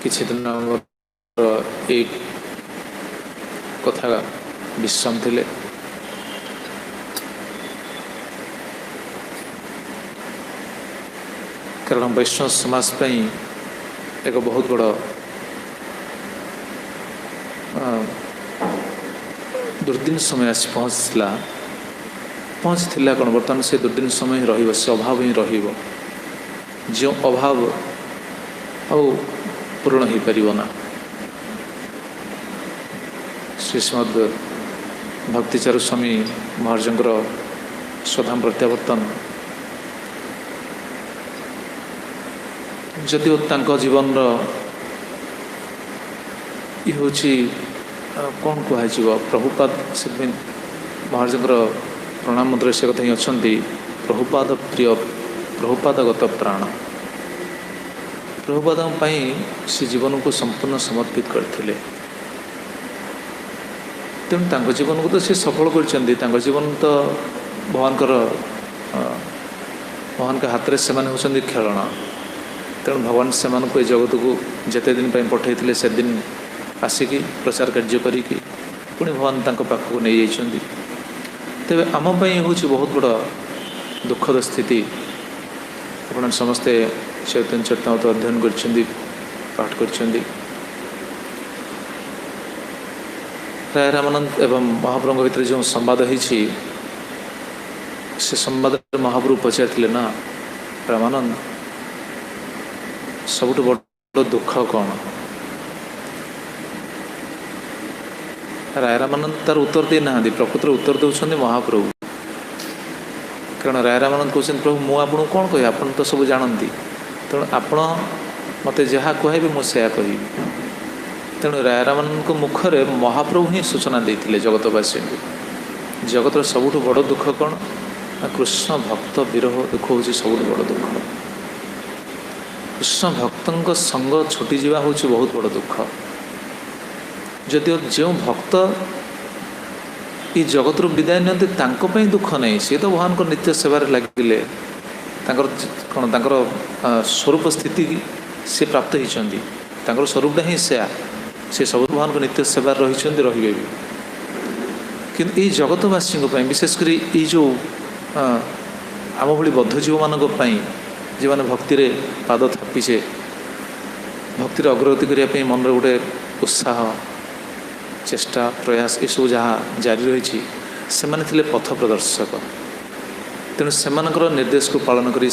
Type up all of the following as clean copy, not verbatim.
किछि दिन ये कथा विश्राम थिले कारण वैष्णव समाज एक बहुत बड़ दुर्दिन समय आसी पहुँचला कौन बर्तमान से दुर्दिन समय ही रही से अभाव ही जो अभाव पूर्ण हो पारना श्रीमद भक्तिचारु स्वामी महाराजंकर स्वधाम प्रत्यावर्तन जदिव तांको जीवन कौन कह प्रभुपाद से महाराजंकर प्रणाम मंत्र से कथा ही अच्छा प्रभुपाद प्रिय प्रभुपादगत प्राण प्रभुपाद से जीवन को संपूर्ण समर्पित करते तेणु जीवन को तो सी सफल कर जीवन तो भगवान के हाथ में से होती खेलना तेणु भगवान से जगत को जिते दिन पठे से दिन आसिकी प्रचार कार्य करी पुणी भगवान पाखक नहीं जाइए तेरे आमपाई हूँ बहुत बड़ा दुखद स्थिति आप समस्ते चैतन्य चरितामृत अध्ययन कर पाठ कर राय रामानंद एवं महाप्रभु भितर जो संवाद होती से संवाद महाप्रभु पचार ना रामानंद सबुठ बड़ दुख कौन राय रामानंद तार उत्तर दे ना प्रकृत उत्तर दौरान महाप्रभु कारण राय रामानंद कहते प्रभु मु आपको कौन कह आप तो सब जानती तेणु आपण मत जहाँ कहबे मुझे कहि तेणु राय रामानंद मुखरे महाप्रभु ही सूचना देते जगतवासी को जगत सबुठ बड़ दुख कौन कृष्ण भक्त विरह दुख हूँ सबुठ बड़ दुख कृष्ण भक्त संग छुटी जावा हूँ बहुत बड़ दुख जदिव जो भक्त ये जगत विदाय नि दुख नहीं सी तो भगवान को नित्य सेवार लगे कौन स्वरूप स्थिति सी प्राप्त होती स्वरूपटा ही से सब भगवान को नित्य सेवार रही रे भी कि जगतवासी विशेषकर ये जो आम भली बद्धजीव मानी जो मैंने भक्ति पाद थापीचे भक्तिर अग्रगति करने मन गोटे उत्साह चेष्टा प्रयास ये सब जहाँ जारी रही से पथ प्रदर्शक तेणु से निर्देश को पालन करी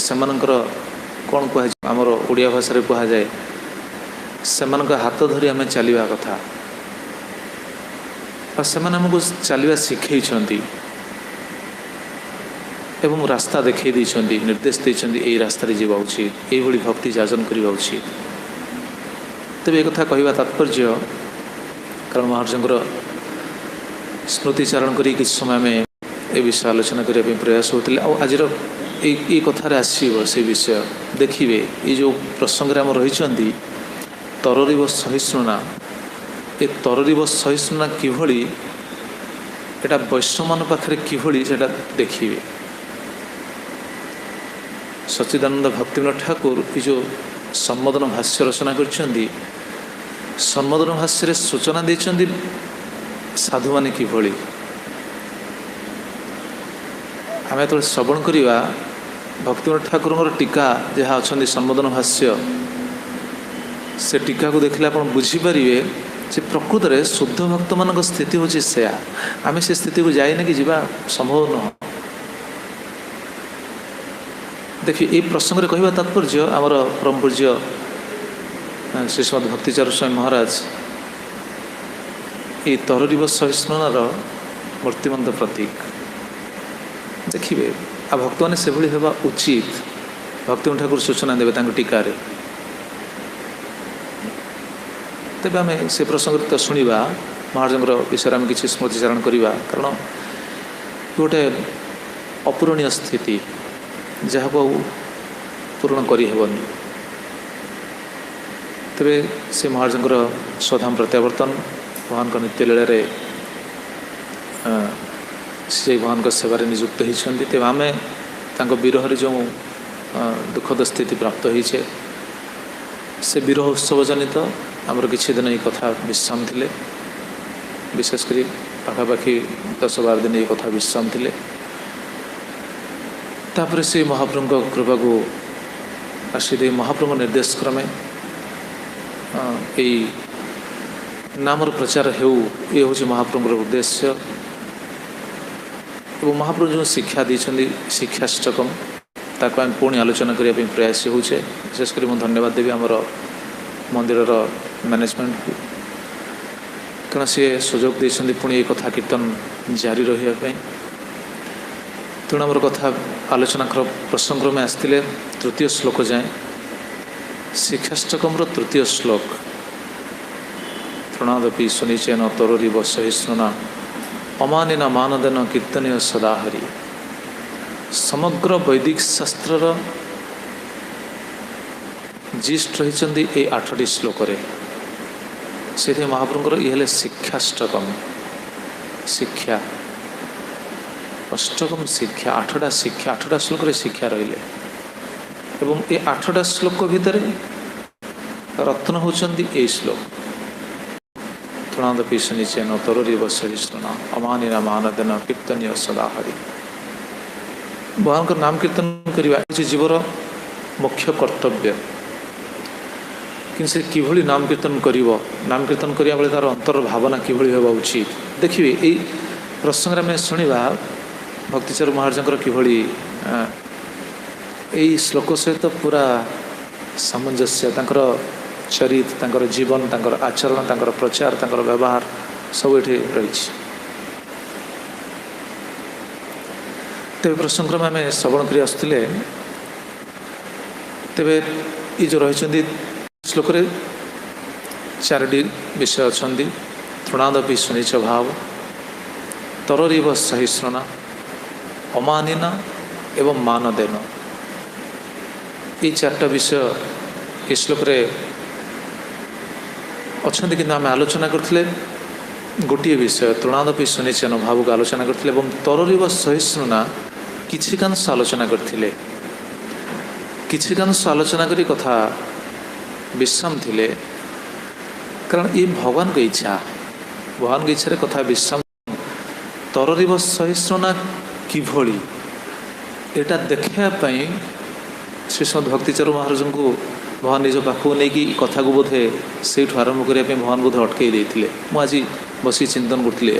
कौन कह आमर ओडिया भाषा कह जाए से हाथ धरी आम चलवा कथा से आमको चलवा शिखई एवं रास्ता देखई निर्देश देते यही रास्तार जावा उचित यही भक्ति जाजन करवा उचित तेज एक कथा कहवा तात्पर्य कारण महाराजंकर स्मृतिचारण कर किसी समय में ये विषय आलोचना करने प्रयास होते आज ये कथार आसो से विषय देखिए ये जो प्रसंग आम रही तररीव सहिष्णुना ये तररीव सहिष्णुना किभली एटा वैष्णव मान पाखे किभली से देखिए सच्चिदानंद भक्तिविनोद ठाकुर ये जो सम्मोदन भाष्य रचना कर सम्मोदन भाष्य सूचना देते साधु माने किभली आम जो श्रवण करवा भक्तिविनोद ठाकुर टीका जहाँ अच्छा सम्मोदन भाष्य से टीका को देखले आप बुझीपारे जे प्रकृत में शुद्ध भक्त मान स्थिति हूँ से आम से स्थिति को जाइने कि जावा संभव नुह देखिए ये प्रसंग कहवा तात्पर्य आमर परम पूज्य श्रीमद भक्तिचारु स्वामी महाराज ये तररीव सहिष्णुनार मूर्तिमंत प्रतीक देखिए आ भक्त मैंने से होगा उचित भक्ति ठाकुर सूचना देवे टीकार तेज आम से प्रसंग तो शुणा महाराजंकर विषय आम किसी स्मृतिचारण करवा कारण गोटे अपूरणीय स्थिति जहाँ को पूर्ण करहबनी तेरे से महाराजंकर स्वधाम प्रत्यावर्तन भगवान को नित्य लीला से भगवान को सेवारे नियुक्त होती तेज आम विरह जो दुखद स्थिति प्राप्त होइछे से विरह उत्सव जनित आमर किछि दिन ये कथा विश्राम थिले, विशेषकर पाखापाखि 10-12 दिन ये कथा विश्राम थिले। तापर से महाप्रभु कृपा को आशीर्वाद महाप्रभु निर्देश क्रमे यही नामर प्रचार हो, ये हूँ महाप्रभुर उद्देश्य। और महाप्रभु जो शिक्षा देते शिक्षाष्टकम ताको आम पुणी आलोचना करने प्रयास होचे। विशेषकर मुझे धन्यवाद देवी आमर मंदिर मैनेजमेंट को, कारण सी सुजोग देते पुणी ये कथा कीर्तन जारी रही। तेणु आमर कथा आलोचना प्रसंग में आसते तृतीय श्लोक जाए, शिक्षाष्टकम तृतीय श्लोक। तृणादपि सुनिचेन तरोरिव सहिष्णुना अमानिना मानदेन कीर्तनीय सदाहरि। समग्र वैदिक शास्त्र जिस्ट रही ये 8टी श्लोक से महाप्रभुर ये शिक्षाष्टकम, शिक्षा अष्टकम शिक्षा, 8टा शिक्षा, 8टा श्लोक शिक्षा रहिले। एवं ये 8टा श्लोक भितर रत्न होचंदी ए श्लोक। तृणादपि सुनिचेन तरोरिव सहिष्णुना अमानिना मानदेन कीर्तनीय सदाहरि। भगवान का नाम कीर्तन करने जीवर मुख्य कर्तव्य, कि से किभली नाम कीर्तन करिवो, नाम कीर्तन करिया बेले तार अंतर भावना किभली हेबा उचित। देखिए यही प्रसंग में शुणा भक्तिचर महाराजंकर किभली यही श्लोक सहित पूरा सामंजस्य, तांकर चरित्र, तांकर जीवन, तांकर आचरण, तांकर प्रचार, तांकर व्यवहार सब ये रही। तेरे प्रसंग में आम श्रवण कर आसुले, तेरे ये जो रही श्लोक 4टी विषय अच्छा। तृणादपि सुनिच भाव, तरोरिव सहिष्णुना, अमानिना एवं मानदेन। ये 4टा विषय ये श्लोक अच्छा, कि आम आलोचना करते गोटे विषय तृणादपि सुनिचेन भाव को आलोचना करते, तरोरिव सहिष्णुना किछिकांश आलोचना करते। किछिकांश आलोचना करी कथा विश्राम थिले, कारण ये भगवान की इच्छा, भगवान की इच्छा कथा विश्राम। तरोरिव सहिष्णुना किभली एटा देखापी श्रीमद भक्तिचर महाराज को भगवान निज पाखक नहीं कथा को बोधे से आरंभ करने भगवान बोधे अटकई देते। मुझे बस चिंतन करुँगी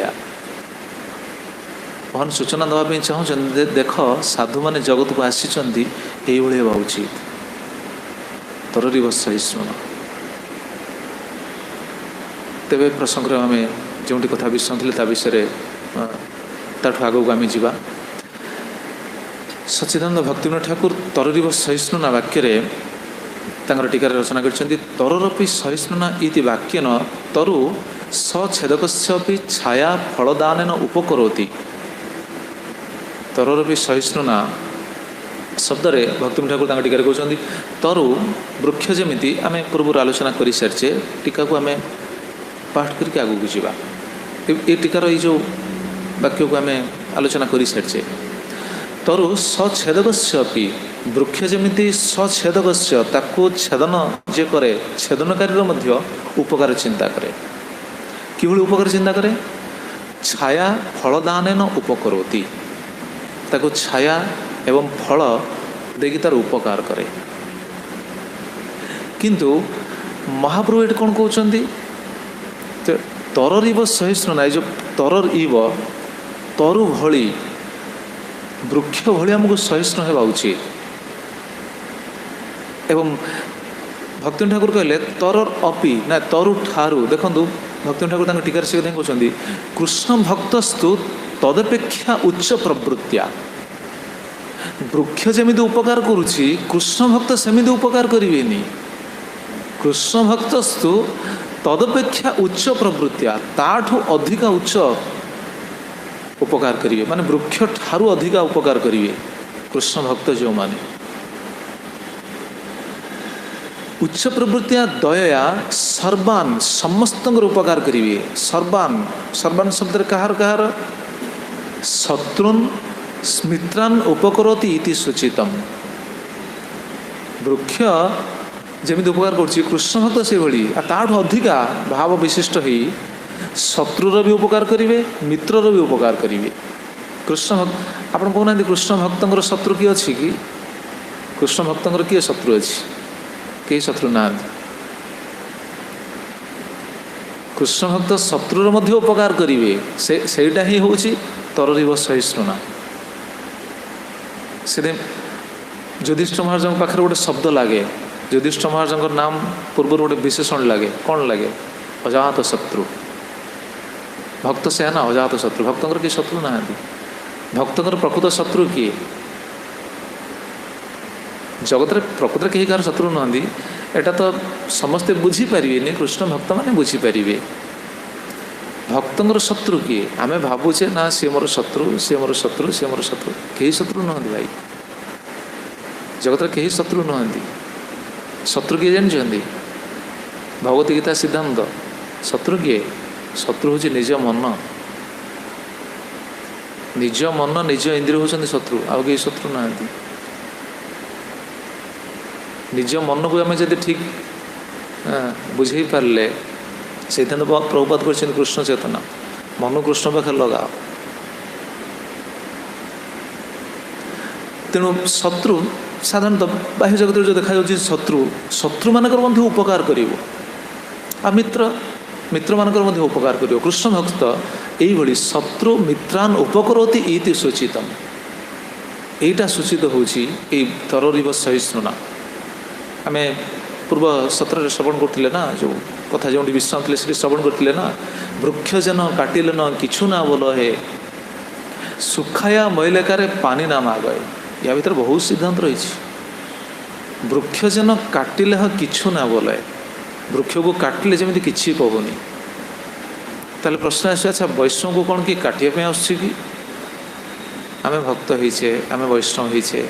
भगवान सूचना देवाई चाहूँ, देख साधु मैंने जगत को आसी ये हवा उचित। तरोरिव सहिष्णुना तेरे प्रसंग में आम जो कथा विश्राम थे विषय ताठू आगू आम जा। सच्चिदानंद भक्तिविनोद ठाकुर तरोरिव सहिष्णुना वाक्य तांकर टीकार रचना करछन्ति। तरोरपि सहिष्णुना इति वाक्येन तरु सछेदकस्यपि छाया फलदानेन उपकरोति। तरोरपि सहिष्णुना शब्द रे भक्तिविनोद ठाकुर तांकर टीकार कहउछन्ति तरु वृक्ष जेमिति आमे पूर्व आलोचना करि सारछे, टीका को आमे पाठ करके आगू को जीवा। ए टीकार ये जो वाक्य को आमे आलोचना करि सारछे। तरु सछेदकस्यपि वृक्ष जेमिति सछेदकस्य ताको छेदन जे करे, छेदनकारी मध्य उपकार चिंता करे। किभली उपकार चिंता करे? छाया फलदानेन उपकरोति, ताको छाया एवं फल देकी तार उपकार करे। किंतु महाप्रभु ये कौन कहते तरोरिव सहिष्णुना, जो तरर इव तरु भली वृक्ष भली आमको सहिष्णु होगा उचित। एवं भक्ति ठाकुर कहले तरर अपि ना तरु ठारू। देखो भक्ति ठाकुर टीकार से कहते कृष्ण भक्तस्तु तदपेक्षा उच्च प्रवृत्तिया। वृक्ष जमी उपकार करुच्ची कृष्ण भक्त सेमिति उपकार करेनि। कृष्ण भक्तस्तु तदपेक्षा उच्च प्रवृत्तिया, ताठू अधिका उच्च उपकार करिवे, माने वृक्ष ठारू अधिका उपकार करिवे कृष्ण भक्त जो माने। उच्च प्रवृत्तिया दया सर्वान समस्त उपकार करिवे। सर्वान सर्वान शब्द कहार कहार शत्रुन मित्रान उपकरोति इति सूचितम। वृक्ष जमी उपकार कृष्ण भक्त से भली ताठू अधिका भाव विशिष्ट हो शत्रुर भी उपकार करेंगे मित्रर भी उपकार करेंगे। कृष्ण भक्त आप कहना कृष्ण भक्तर शत्रु किए अच्छी कि कृष्ण भक्तर किए शत्रु अच्छी कई शत्रु ना। कृष्ण भक्त शत्रुर मध्य उपकार करेंगे सेटा ही हूँ तररीव सहिष्णुना। से युधिष्ठिर महाराज पाखे गोटे शब्द लगे युधिष्ठिर महाराज नाम पूर्व गोटे विशेषण लगे कौन लगे अजात शत्रु। भक्त से ना अजात शत्रु भक्तर किए शत्रु ना भक्तर प्रकृत शत्रु किए जगत प्रकृत कहीं कार शत्रु नुहति एटा तो समस्ते बुझीपारे कृष्ण भक्त मैंने बुझीपारे भक्तर शत्रु किए आमे भावुचे ना सी मोर शत्रु सी मोर शत्रु सी मोर शत्रु कहीं शत्रु नुहति भाई जगत कहीं शत्रु नुहति शत्रु किए जानते भगवत गीता सिद्धांत शत्रु किए शत्रु हूँ निज मन निज इंद्रिय होती शत्रु आउ कहीं शत्रु ना निज मन को आम जब ठीक बुझे पारे से प्रभुपाद कर कृष्ण चेतना मन कृष्ण पाखे लगाओ। तेणु शत्रु साधारणतः बाह्य जगत जो देखा शत्रु शत्रु मानकर मध्य उपकार करिवो आ मित्र मित्र मानकर मध्य उपकार करिवो। कृष्ण भक्त यही शत्रु मित्रान उपकरोति इति सूचितम एटा सूचित होची ए तररीव सहिष्णुना। आम पूर्व सत्र श्रवण करते ना जो कथा जो विश्राम थे श्रवण करते ना वृक्ष जन काटिले न किछु ना बोल हे सुखाया मैलेकार पानी ना मागए या भीतर बहुत सिद्धांत रही। वृक्ष जन काटिले हाँ किछु ना बोले वृक्ष को काटिले जमी किसी कहूनी ताले प्रश्न आस अच्छा वैष्णव को कौन कि काटिया आसुच्छी कि आम भक्त होइछे आम वैष्णव होइछे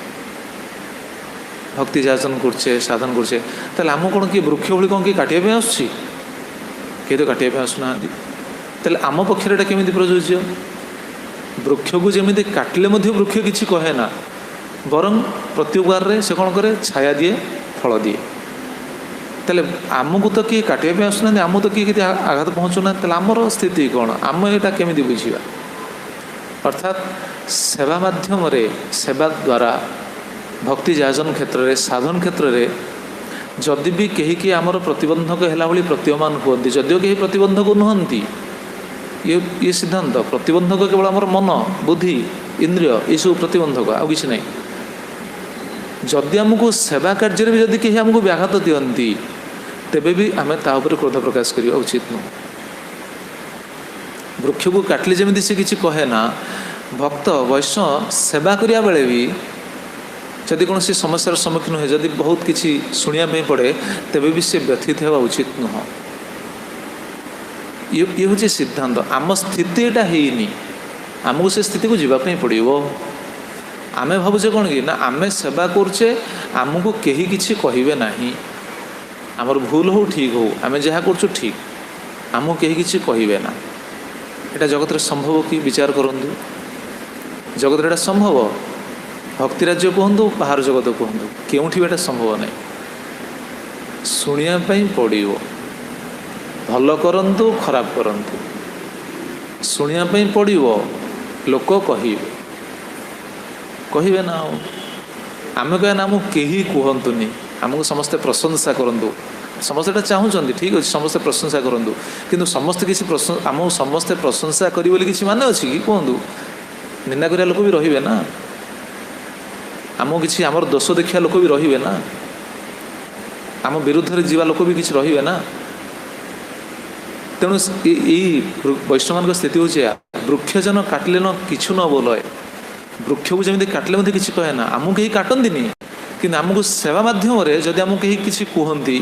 भक्ति जाचन करछे साधन करछे ताले आम कौन कि वृक्ष भली कौन कि काटिया आसुच्छी किए तो काटिया आसुना ताले आम पक्षर एटा केमिति प्रयोज्य वृक्ष को जमी काटिले वृक्ष किसी कहे ना बरं प्रत्युपकार रे से कौन करे छाया दिए फल दिए ताले आमको तो किए काटिया आसुना आम तो किए आघात पहुँचुना ताले आमर स्थिति कौन आम एटा केमिति बुझिबा। अर्थात सेवा माध्यम रे सेवा द्वारा भक्ति जाचन क्षेत्र में साधन क्षेत्र में जदि भी कहीं कि आमर प्रतिबंधक है भाई प्रतीयमान हुए जदिव कहीं प्रतिबंधक नुहति ये सिद्धांत प्रतिबंधक केवल आमर मन बुद्धि इंद्रिय ये सब प्रतिबंधक आ कि नहीं। जदि आमको सेवा कार्य भी जदि कहीं आमको व्याघात दियंती तेबे भी आम ताऊपर क्रोध प्रकाश करवा उचित नुह। वृक्ष को काटिले जमी से किसी कहे ना भक्त वैष्णव सेवा करिया बेले भी जदि कौन समस्यार सम्मुखीन हुए जदि बहुत किसी शुणा पड़े तेबे भी से व्यथित होगा उचित नुह। ये हूँ सिद्धांत आम स्थिति एटा है आमको से स्थिति को जीवाई पड़ो। आम भावुचे कौन कि ना आम सेवा करुचे आमको कहीं किसी कहे ना आमर भूल हो ठीक हो आम जहाँ कर ठीक आमको कहीं किसी कहे ना एटा जगत संभव कि विचार करूँ जगत एटा संभव भक्ति राज्य कहतु बाहर जगत कहतु केउठी एटा संभव नहीं शुणापी पड़ो भल करंतु खराब करंतु शुणापी पड़ो लोक कहे ना आम कह ना आमको कहीं कहतुनि आमको समस्ते प्रशंसा करूँ समस्ते चाहूँगी ठीक अच्छे समस्ते प्रशंसा करूँ किंतु समस्ते किसी आमको समस्ते प्रशंसा करें कि मान अच्छी कि कहतु निंदा करिया लोक भी रहिबे ना आमको किसी आमर दोष देखा लोक भी रहिबे ना आम विरुद्ध रे जीवा लोक भी किसी रहिबे ना। तेणु वैष्णव मान स्थिति हूँ वृक्ष जन काटिले न किछु न बोल वृक्ष को जमी काटिले किसी कहे ना आमको कहीं काटती कि आमको सेवा माध्यम रे जदि आमको कहीं किसी कहती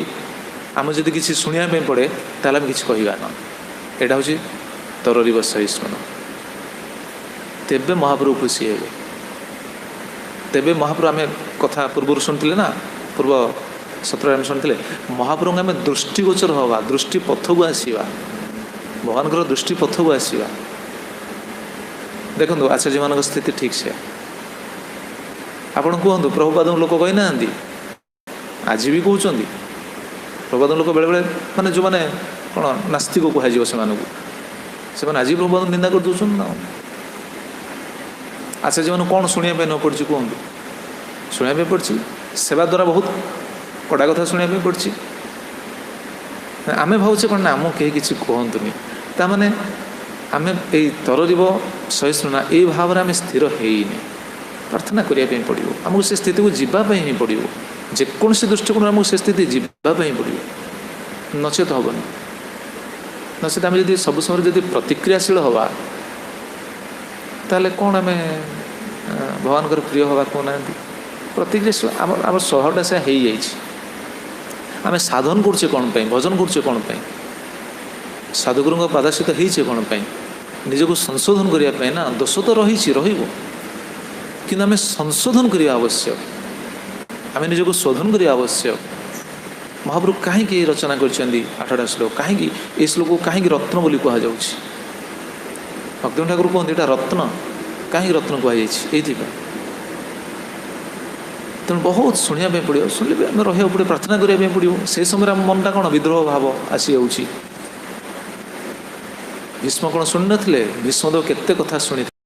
आम जदि किसी शुणापी पड़े ताल आम किसी कहवा ना यहाँ हूँ तररीव सहिष्णु तेबे महाप्रभु खुशी हे तेबे महाप्रभु आम कथा पूर्व शुणुले ना पूर्व सत्र आम शुणुले महाप्रभु आम दृष्टिगोचर हवा दृष्टि पथ को आसवा भगवान दृष्टि पथ को आसवा। देखो आचार्य मान स्थिति ठीक से आपण कहतु प्रभुपाद लोक कही ना आज भी कहते ପ୍ରବାଦ ଲୋକ ବେଳେବେଳେ ମାନେ ଯେଉଁମାନେ କ'ଣ ନାସ୍ତିକ କୁହାଯିବ ସେମାନଙ୍କୁ, ସେମାନେ ଆଜି ପ୍ରବାଦ ନିନ୍ଦା କରିଦେଉଛନ୍ତି ନା। ଆଚ୍ଛା, ଯେଉଁମାନେ କ'ଣ ଶୁଣିବା ପାଇଁ ନ ପଡ଼ିଛି କୁହନ୍ତୁ? ଶୁଣିବା ପାଇଁ ପଡ଼ିଛି, ସେବା ଦ୍ୱାରା ବହୁତ କଡ଼ା କଥା ଶୁଣିବା ପାଇଁ ପଡ଼ିଛି। ଆମେ ଭାବୁଛେ କ'ଣ ନା ଆମକୁ କେହି କିଛି କୁହନ୍ତୁନି, ତାମାନେ ଆମେ ଏଇ ତରରିବ ସହିଷ୍ଣୁନା ଏଇ ଭାବରେ ଆମେ ସ୍ଥିର ହେଇନି। ପ୍ରାର୍ଥନା କରିବା ପାଇଁ ପଡ଼ିବ, ଆମକୁ ସେ ସ୍ଥିତିକୁ ଯିବା ପାଇଁ ହିଁ ପଡ଼ିବ। ଯେକୌଣସି ଦୃଷ୍ଟିକୋଣରୁ ଆମକୁ ସେ ସ୍ଥିତି ଯିବା ପାଇଁ ପଡ଼ିବ, ନଚେତ ହେବନି। ନଚେତ ଆମେ ଯଦି ସବୁ ସମୟରେ ଯଦି ପ୍ରତିକ୍ରିୟାଶୀଳ ହେବା, ତାହେଲେ କ'ଣ ଆମେ ଭଗବାନଙ୍କର ପ୍ରିୟ ହେବା କହୁନାହାନ୍ତି? ପ୍ରତିକ୍ରିୟାଶୀଳ ଆମର ସ୍ୱଭାବଟା ସେ ହେଇଯାଇଛି। ଆମେ ସାଧନ କରୁଛେ କ'ଣ ପାଇଁ? ଭଜନ କରୁଛେ କ'ଣ ପାଇଁ? ସାଧୁଗୁରୁଙ୍କ ପାଦାଶ୍ରିତ ହେଇଛେ କ'ଣ ପାଇଁ? ନିଜକୁ ସଂଶୋଧନ କରିବା ପାଇଁ ନା। ଦୋଷ ତ ରହିଛି, ରହିବ, କିନ୍ତୁ ଆମେ ସଂଶୋଧନ କରିବା ଆବଶ୍ୟକ, ଆମେ ନିଜକୁ ଶୋଧନ କରିବା ଆବଶ୍ୟକ। ମହାପ୍ରଭୁ କାହିଁକି ରଚନା କରିଛନ୍ତି 8ଟା ଶ୍ଲୋକ? କାହିଁକି ଏ ଶ୍ଲୋକକୁ କାହିଁକି ରତ୍ନ ବୋଲି କୁହାଯାଉଛି? ଭକ୍ତିବିନୋଦ ଠାକୁର କୁହନ୍ତି ଏଇଟା ରତ୍ନ। କାହିଁକି ରତ୍ନ କୁହାଯାଇଛି? ଏଇଥିପାଇଁ। ତେଣୁ ବହୁତ ଶୁଣିବା ପାଇଁ ପଡ଼ିବ, ଶୁଣିଲେ ବି ଆମେ ରହିବାକୁ ପଡ଼ିବ, ପ୍ରାର୍ଥନା କରିବା ପାଇଁ ପଡ଼ିବ। ସେହି ସମୟରେ ଆମ ମନଟା କ'ଣ ବିଦ୍ରୋହ ଭାବ ଆସିଯାଉଛି। ଭୀଷ୍ମ କ'ଣ ଶୁଣିନଥିଲେ? ଭୀଷ୍ମଦେବ କେତେ କଥା ଶୁଣିଥିଲେ,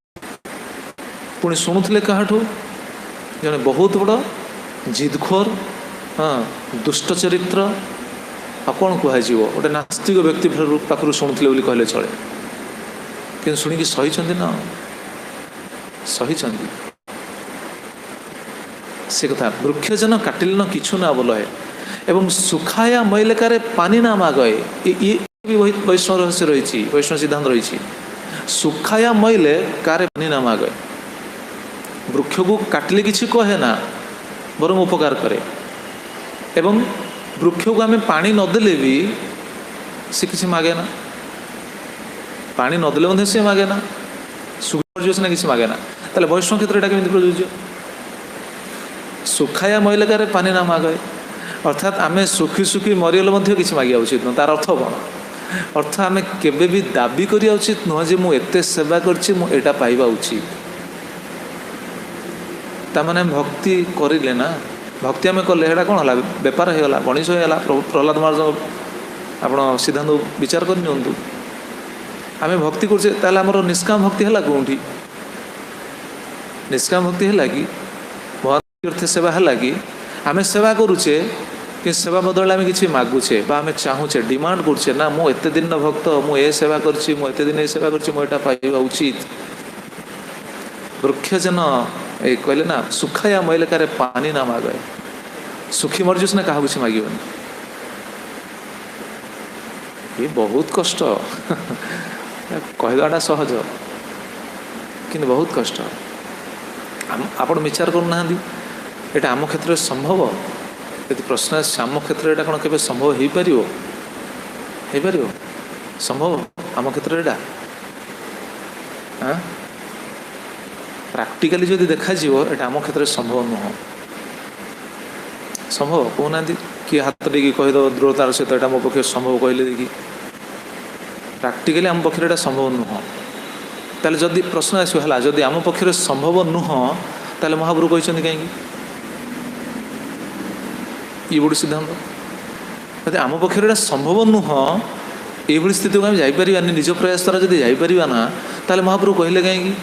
ପୁଣି ଶୁଣୁଥିଲେ କାହାଠୁ? ଜଣେ ବହୁତ ବଡ଼ ଜିଦଖୋର, ଦୁଷ୍ଟ ଚରିତ୍ର, ଆଉ କ'ଣ କୁହାଯିବ, ଗୋଟେ ନାସ୍ତିକ ବ୍ୟକ୍ତି ପାଖରୁ ଶୁଣୁଥିଲେ ବୋଲି କହିଲେ ଚଳେ। କିନ୍ତୁ ଶୁଣିକି ସହିଛନ୍ତି ନା? ସହିଛନ୍ତି। ସେ କଥା ବୃକ୍ଷଜନ କାଟିଲେନ କିଛୁ ନା ବୋଲହେ ଏବଂ ସୁଖାୟା ମଇଲେକାରେ ପାନି ନା ମାଗଏ। ଇଏ ବି ବୈଷ୍ଣବ ରହସ୍ୟ ରହିଛି, ବୈଷ୍ଣବ ସିଦ୍ଧାନ୍ତ ରହିଛି। ସୁଖାୟା ମଇଲେ କାରେ ପାନି ନା ମାଗଏ। ବୃକ୍ଷକୁ କାଟିଲେ କିଛି କହେ ନା, ବରଂ ଉପକାର କରେ। ଏବଂ ବୃକ୍ଷକୁ ଆମେ ପାଣି ନଦେଲେ ବି ସେ କିଛି ମାଗେ ନା, ପାଣି ନଦେଲେ ମଧ୍ୟ ସେ ମାଗେ ନା, ଶୁଖିଯିବ ସିନା କିଛି ମାଗେ ନା। ତାହେଲେ ବୈଷ୍ଣବ କ୍ଷେତ୍ରରେ ଏଇଟା କେମିତି ପ୍ରଯୁଜ୍ୟ? ସୁଖାୟା ମଇଲେକାରେ ପାନି ନା ମାଗଏ, ଅର୍ଥାତ୍ ଆମେ ଶୁଖି ଶୁଖି ମରିଗଲେ ମଧ୍ୟ କିଛି ମାଗିବା ଉଚିତ ନୁହଁ। ତାର ଅର୍ଥ କ'ଣ? ଅର୍ଥ ଆମେ କେବେ ବି ଦାବି କରିବା ଉଚିତ ନୁହଁ ଯେ ମୁଁ ଏତେ ସେବା କରିଛି, ମୁଁ ଏଇଟା ପାଇବା ଉଚିତ। ତାମାନେ ଭକ୍ତି କରିଲେ ନା, ଭକ୍ତି ଆମେ କଲେ ସେଇଟା କ'ଣ ହେଲା? ବେପାର ହେଇଗଲା, ବଣିଜ ହେଇଗଲା। ପ୍ରହ୍ଲାଦ ମହାରାଜ ଆପଣ ସିଦ୍ଧାନ୍ତ ବିଚାର କରି ନିଅନ୍ତୁ। ଆମେ ଭକ୍ତି କରୁଛେ, ତାହେଲେ ଆମର ନିଷ୍କାମ ଭକ୍ତି ହେଲା କେଉଁଠି? ନିଷ୍କାମ ଭକ୍ତି ହେଲା କି? ଭଗବାନ ସେବା ହେଲା କି? ଆମେ ସେବା କରୁଛେ କିନ୍ତୁ ସେବା ବଦଳରେ ଆମେ କିଛି ମାଗୁଛେ ବା ଆମେ ଚାହୁଁଛେ, ଡିମାଣ୍ଡ କରୁଛେ ନା ମୁଁ ଏତେ ଦିନର ଭକ୍ତ, ମୁଁ ଏ ସେବା କରିଛି, ମୁଁ ଏତେ ଦିନ ଏ ସେବା କରିଛି, ମୁଁ ଏଇଟା ପାଇବା ଉଚିତ। ବୃକ୍ଷଜନ ଏଇ କହିଲେ ନା, ସୁଖାୟା ମଇଲେକାରେ ପାନି ନା ମାଗଏ। ସୁଖୀ ମରିଯିବ ସିନା, କାହାକୁ କିଛି ମାଗିବନି। ଏ ବହୁତ କଷ୍ଟ। କହିବାଟା ସହଜ କିନ୍ତୁ ବହୁତ କଷ୍ଟ। ଆପଣ ବିଚାର କରୁନାହାନ୍ତି ଏଇଟା ଆମ କ୍ଷେତ୍ରରେ ସମ୍ଭବ? ଯଦି ପ୍ରଶ୍ନ ଆସିଛି ଆମ କ୍ଷେତ୍ରରେ ଏଇଟା କ'ଣ କେବେ ସମ୍ଭବ ହେଇପାରିବ? ହେଇପାରିବ? ସମ୍ଭବ ଆମ କ୍ଷେତ୍ରରେ ଏଇଟା? ପ୍ରାକ୍ଟିକାଲି ଯଦି ଦେଖାଯିବ ଏଇଟା ଆମ କ୍ଷେତ୍ରରେ ସମ୍ଭବ ନୁହଁ। ସମ୍ଭବ କହୁନାହାନ୍ତି? କିଏ ହାତ ଦେଇକି କହିଦେବ ଦୃଢ଼ତାର ସହିତ ଏଇଟା ମୋ ପକ୍ଷରେ ସମ୍ଭବ କହିଲେ ଦେଖି? ପ୍ରାକ୍ଟିକାଲି ଆମ ପକ୍ଷରେ ଏଇଟା ସମ୍ଭବ ନୁହଁ। ତାହେଲେ ଯଦି ପ୍ରଶ୍ନ ଆସିବ ହେଲା, ଯଦି ଆମ ପକ୍ଷରେ ସମ୍ଭବ ନୁହଁ ତାହେଲେ ମହାପ୍ରଭୁ କହିଛନ୍ତି କାହିଁକି? ଇଏ ବଡ଼ ସିଦ୍ଧାନ୍ତ। ଯଦି ଆମ ପକ୍ଷରେ ଏଇଟା ସମ୍ଭବ ନୁହଁ, ଏଇଭଳି ସ୍ଥିତିକୁ ଆମେ ଯାଇପାରିବାନି, ନିଜ ପ୍ରୟାସ ଦ୍ୱାରା ଯଦି ଯାଇପାରିବା ନା, ତାହେଲେ ମହାପ୍ରଭୁ କହିଲେ କାହିଁକି?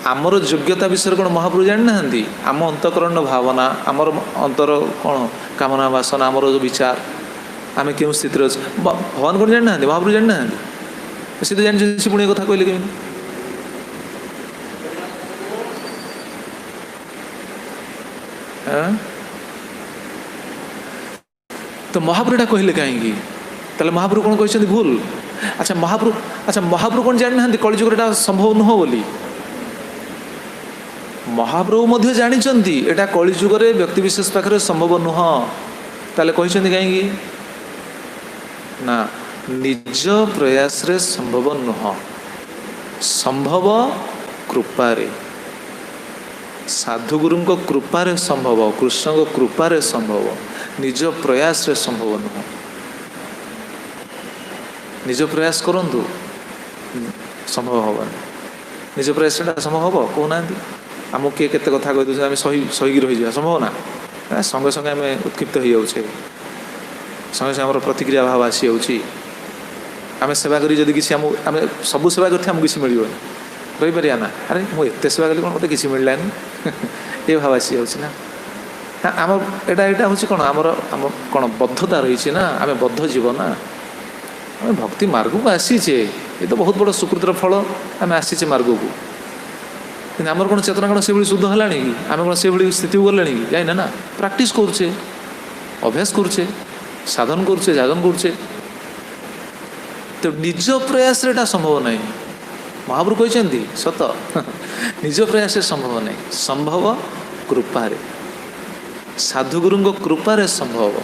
ଆମର ଯୋଗ୍ୟତା ବିଷୟରେ କ'ଣ ମହାପ୍ରଭୁ ଜାଣିନାହାନ୍ତି? ଆମ ଅନ୍ତଃକରଣର ଭାବନା, ଆମର ଅନ୍ତର କ'ଣ କାମନା ବାସନା, ଆମର ଯେଉଁ ବିଚାର, ଆମେ କେଉଁ ସ୍ଥିତିରେ ଅଛୁ, ଭଗବାନ କ'ଣ ଜାଣିନାହାନ୍ତି? ମହାପ୍ରଭୁ ଜାଣିନାହାନ୍ତି? ସେ ତ ଜାଣିଛନ୍ତି, ସେ ପୁଣି ଏ କଥା କହିଲେ କେମିତି? ତ ମହାପ୍ରଭୁ ଏଇଟା କହିଲେ କାହିଁକି? ତାହେଲେ ମହାପ୍ରଭୁ କ'ଣ କହିଛନ୍ତି ଭୁଲ? ଆଚ୍ଛା ମହାପ୍ରଭୁ କ'ଣ ଜାଣିନାହାନ୍ତି କଳିଯୁଗରେ ଏଇଟା ସମ୍ଭବ ନୁହଁ ବୋଲି? ମହାପ୍ରଭୁ ମଧ୍ୟ ଜାଣିଛନ୍ତି ଏଇଟା କଳିଯୁଗରେ ବ୍ୟକ୍ତିବିଶେଷ ପାଖରେ ସମ୍ଭବ ନୁହଁ। ତାହେଲେ କହିଛନ୍ତି କାହିଁକି? ନା, ନିଜ ପ୍ରୟାସରେ ସମ୍ଭବ ନୁହଁ, ସମ୍ଭବ କୃପାରେ, ସାଧୁଗୁରୁଙ୍କ କୃପାରେ ସମ୍ଭବ, କୃଷ୍ଣଙ୍କ କୃପାରେ ସମ୍ଭବ, ନିଜ ପ୍ରୟାସରେ ସମ୍ଭବ ନୁହଁ। ନିଜ ପ୍ରୟାସ କରନ୍ତୁ, ସମ୍ଭବ ହେବନି। ନିଜ ପ୍ରୟାସଟା ସମ୍ଭବ ହେବ କହୁନାହାନ୍ତି? ଆମକୁ କିଏ କେତେ କଥା କହିଦେଉଛି, ଆମେ ସହିକି ରହିଯିବା, ସମ୍ଭବ ନା? ସଙ୍ଗେ ସଙ୍ଗେ ଆମେ ଉତ୍କ୍ଷିପ୍ତ ହେଇଯାଉଛେ। संगे संगे आम प्रतिक्रिया भाव आसी जाऊँगी आम सेवा करी जदि किसी आम सब सेवा करते आमको किसी मिल रही पारिया ना अरे मुझे सेवा कली कौन मत किसी मिललानी ये भाव आसी जाऊँगी ना आम एटा हूँ कौन आमर आम कौन बद्धता रही ना आम बद्ध जीव ना आम भक्ति मार्ग को आसीचे ये तो बहुत बड़ सुकृतर फल आम आसीचे मार्ग को कि आमर कौन चेतना कौन से शुद्ध है कि आम कौन से स्थिति को गले कि जाइना ना प्राक्ट करुचे अभ्यास करुचे साधन करुचे जागन करुचे तो निज प्रयास एटा संभव नहीं महाप्रभु कहते सत निज प्रयास संभव नहीं संभव कृपारे साधुगुरु कृपारे संभव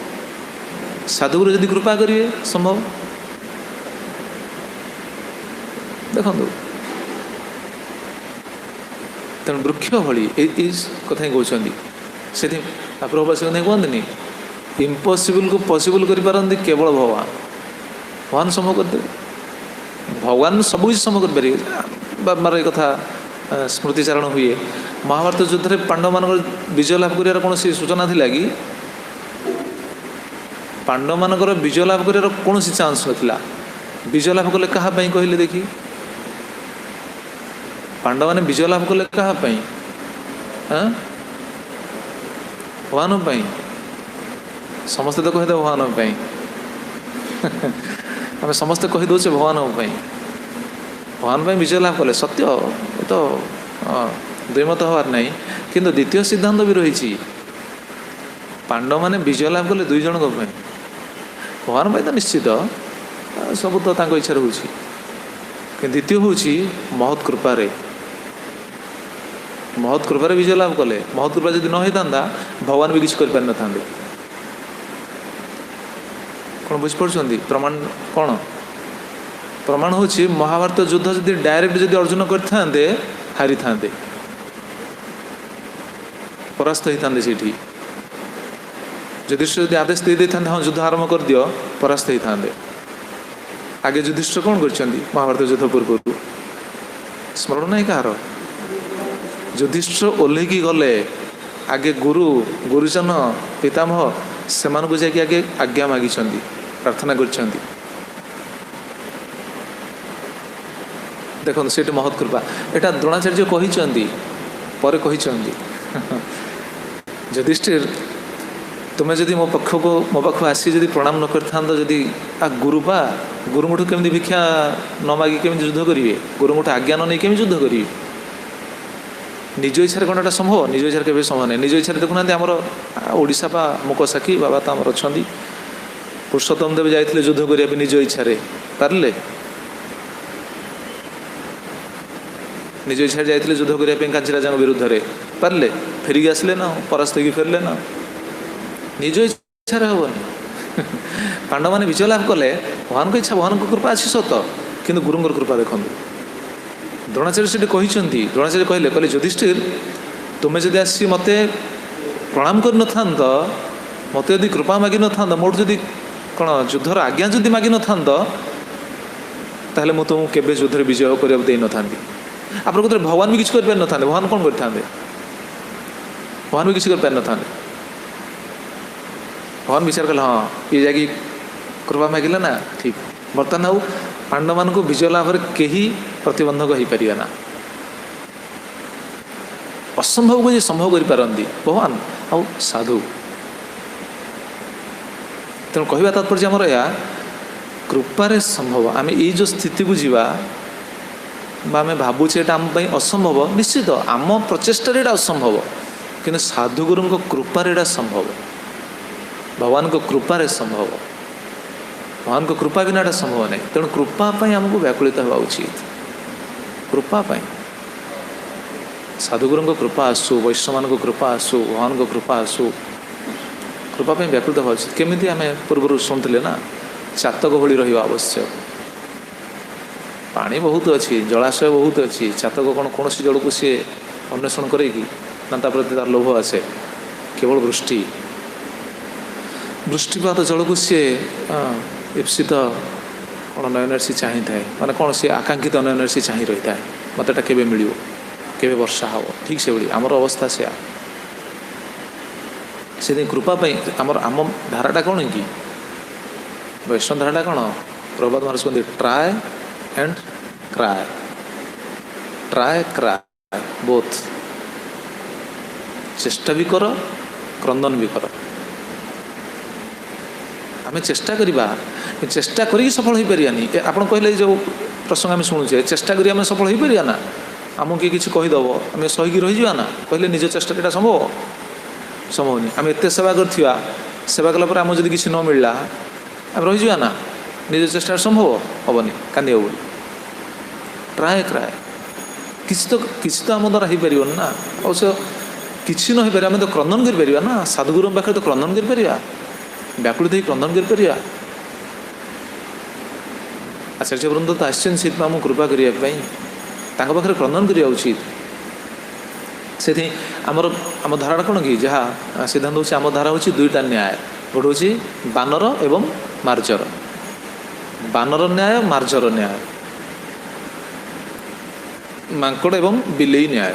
साधुगुरु यदि कृपा करेंगे संभव देखो तेणु वृक्ष भली कथा कहते से प्रभु से कथा कहते इम्पॉसिबल को पॉसिबल कर केवल भगवान भगवान संभव करदे भगवान सब कुछ संभव कर बार एक कथा स्मृतिचारण हुए महाभारत युद्ध में पांडव मान विजय लाभ कर कौन सूचना थिला कि पांडव मान विजय लाभ कर कौन चान्स नाला विजय लाभ कले क्या कहले देखी पांडव मैंने विजय लाभ कले क्या भगवान समस्ते तो कहीदे भगवान आम समस्ते कहीदे भगवान भगवान विजय लाभ कले सत्य ये तो द्विमत हबार नहीं किंतु द्वितीय सिद्धांत भी रही पांडव मैंने विजय लाभ कले दुई जन भगवान तो निश्चित सब तो इच्छा रोचे कि द्वितीय हूँ महत् कृपारे महत् कृपारे विजय लाभ कले महत् कृपा जब न होता भगवान भी किसी कर पारि न था कौन बुझीपार प्रमाण कौन प्रमाण हूँ महाभारत युद्ध जदि डायरेक्ट जदि अर्जुन करते हारी था परास्त होता से युधिष्ठिर आदेश दे देते हाँ युद्ध आरंभ कर दियो परास्त होता आगे युधिष्ठिर कौन कर महाभारत युद्ध पूर्व स्मरण नहीं कहार युधिष्ठिर ओह्लैकी गले आगे गुरु गुरुजन पितामह से आगे आज्ञा मागी प्रार्थना कर देखो से महत् कृपा एटा द्रोणाचार्य कहते युधिष्ठिर तुम्हें जदि मो पाख आसी जदि प्रणाम न कर जदि गुरु बा गुरुठू केमी भिक्षा न मागी केमी युद्ध करेंगे गुरुठू आज्ञा न नहीं केमी युद्ध करेंगे निज इच्छा कौन एटा संभव निज इच्छा के संभव नहीं निज इच्छा देखुना आमर ओडिशा बा मुक साखी बाबा तो आमर अच्छा पुरुषोत्तम देव जाते युद्ध करने निज इच्छा पारे निज इच्छा जाते युद्ध करने कांची राजा विरुद्ध में पारे फेरिक आसले ना परास्त हो फेरले ना निज इच्छा हेनी पांडव मैंने विजय लाभ कले भगवान को इच्छा भगवान को कृपा अच्छी सत कि गुरुंर कृपा देखो द्रोणाचार्य से कहते द्रोणाचार्य कहले युधिष्ठिर तुम्हें जदि आसी मत प्रणाम कर न था मत यदि कृपा मागी न था मोट जदि कौन युद्धर आज्ञा जदि मागी न था ताहले मु तुमको केबे युद्ध विजय करने दे न था आप भगवान भी किसी कर था भगवान कौन करते भगवान भी किसी कर पारि न था भगवान विचार कले हाँ ये जाकि कृपा मागिले ना ठीक बर्तमान आउ पांडव मान को विजय लाभ कहीं प्रतिबंधक हो पारे ना असंभव को ये संभव करपारती भगवान आउ साधु तेणु कहवा तात्पर्य आमर या कृपारे संभव आम ये जो स्थिति को जीवा आम भावुचे यहाँ आम असंभव निश्चित आम प्रचेषार यहाँ असंभव कि साधुगुरु कृपार यहाँ संभव भगवान को कृपारे संभव भगवान को कृपा बिना यहाँ संभव नहीं तेणु कृपापी आमको व्याकुलित हवा उचित कृपापी साधुगुरु कृपा आसू वैष्णव मान कृपा आसू भगवान को कृपा आसू कृपापी व्याकुलित हवा उचित केमी आम पूर्व शुणुले ना चातक भली रहा आवश्यक पानी बहुत अच्छी जलाशय बहुत अच्छी चातक कौन कौन जल को सी अन्वेषण करे कि ना प्रति तार लोभ आसे केवल वृष्टिपात जल को सी ईप्सित कौन नयन सी चाही थाए माने कौन सी आकांक्षित नयन सी चाही रही है मत केवे मिल केवे वर्षा हम ठीक से भाई आमर अवस्था से कृपापी आम धाराटा कौन कि वैष्णवधाराटा कौन प्रभात महाराज कहते try and cry, try cry both, चेष्टा भी कर क्रंदन भी कर। आम चेष्टा करवा, चेष्टा करी सफल हो पारानी। आप कहले जो प्रसंग आम शुणुचे चेष्टा करी आम सफल हो पारा ना, आमको किए किसी कहीदेव आम सहीकि रही ना, कहले निज चेष्टा यहाँ संभव संभव नहीं। आम एत सेवा करवा, सेवा कलापर आम जब किसी न मिलला आम रही ना, निज चेष्टा संभव हेनी कांदी बोली। ट्राए क्राए किसी तो आम द्वारा हो पार ना, अवश्य किसी न हो पारे आम तो क्रंदन कर ना, साधुगुरु पाखे तो क्रंदन कर व्याकुलित हो क्रंदन कर। आचार्य वृंद तो आश्चर्य से आम कृपा करने पाखे क्रंदन करवा उचित। से आमर आम धारा कौन कि जहाँ सिद्धांत हो आम धारा हूँ दुईटा न्याय, गोटे हूँ बानर एवं मार्जर, बानर न्याय मार्जर न्याय, मांकड़ एवं बिलेई न्याय।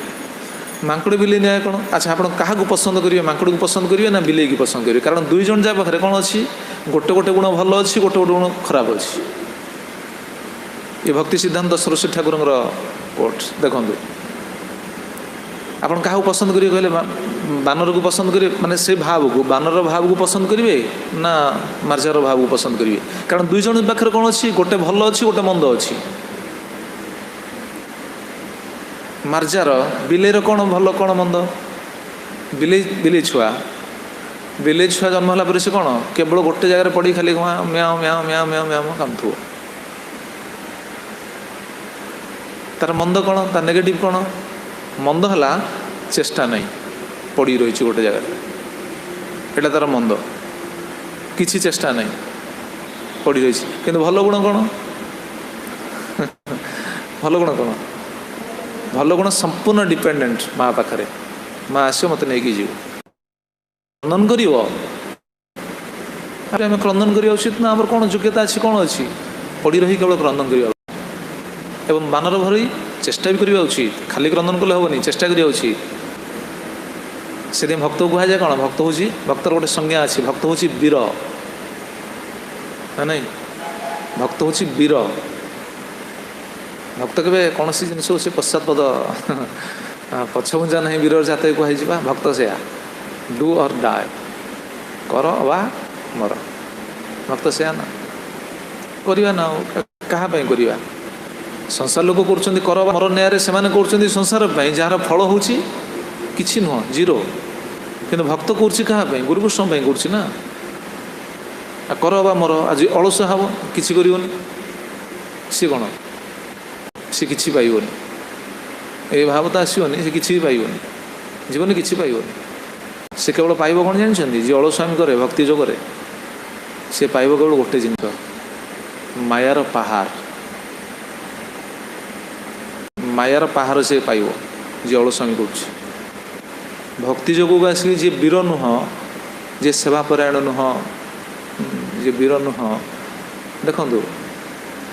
मांकड़ बिलेई न्याय कौन? अच्छा आप क्या पसंद करेंगे, मांकड़ को पसंद करेंगे ना बिलेई की पसंद करेंगे? कारण दुई जन जा पाखे कौन अच्छी गोटे गोटे गुण भल अच्छी, गोटे गोटे गुण खराब अच्छी। ये भक्ति सिद्धांत सरस्वती ठाकुर कोट देखो, आप क्या पसंद करेंगे कहले बानर को पसंद करेंगे, माने से भाव को बानर भाव को पसंद करेंगे ना मार्जार भाव को पसंद करेंगे? कारण दुई जन पाखे कौन अच्छी गोटे भल अच्छी गोटे मंद अच्छी। मार्जार बिलेर कौन भल कौन मंद? बिले छुआ जन्म है से कौन केवल गोटे जगह पड़ी खाली म्याओ म्याओ म्याओ म्याओ म्याओ कामथु। तार मंद कौन, तार नेगेटिव कौन? मंद है चेष्टा नहीं, पड़ी रही गोटे जगह, एटा तार मंद, किसी चेष्टा नहीं पड़ी रही। किंतु भल गुण कौन? भल गुण कौन? भल गुण संपूर्ण डिपेंडेंट माँ पाखे। माँ आस मत नहीं जीव क्रंदन कर, क्रंदन करवा उचित ना? आम कौन योग्यता अच्छी कौन अच्छी? पड़ी रही केवल क्रंदन करवा। एवं बानर भरी चेष्टा भी करवा उचित, खाली क्रंदन कले हेनी, चेष्टा करवा उचित। से भक्त को कहुए कौन? भक्त हूँ भक्तर गोटे संज्ञा अच्छी, भक्त हूँ वीर ना नहीं, भक्त हूँ वीर। भक्त के कौन सी जिन से पश्चातपद पछमुंजा नहीं वीर जाते कहुआ भक्त से डू और डाए, कर वा मर। भक्त से ना करवा ना, क्या करवा? संसार लोक कर कर मर न्याय से कर संसार जार फल हूँ कि नुह जीरो, किंतु भक्त कर गुरु कृष्ण कर ना। कर वा मर, आज अलस हम किसी कर सी कौन सी किसी पाइबनी, ये भाव तो आसोनी, से किसी भी पाइबनी, जीवन किसी पाइबनी। से केवल पाइब कौन जानते? जी अलसामी करे भक्ति जो करे सी पाइब केवल गोटे जिनस मायार पहाड़, मायार पहाड़ से पाइब जी अलसामी कर। भक्ति जोग आसिक जी वीर नुह, जे सेवापरायण नुह, जे वीर नुह, देखु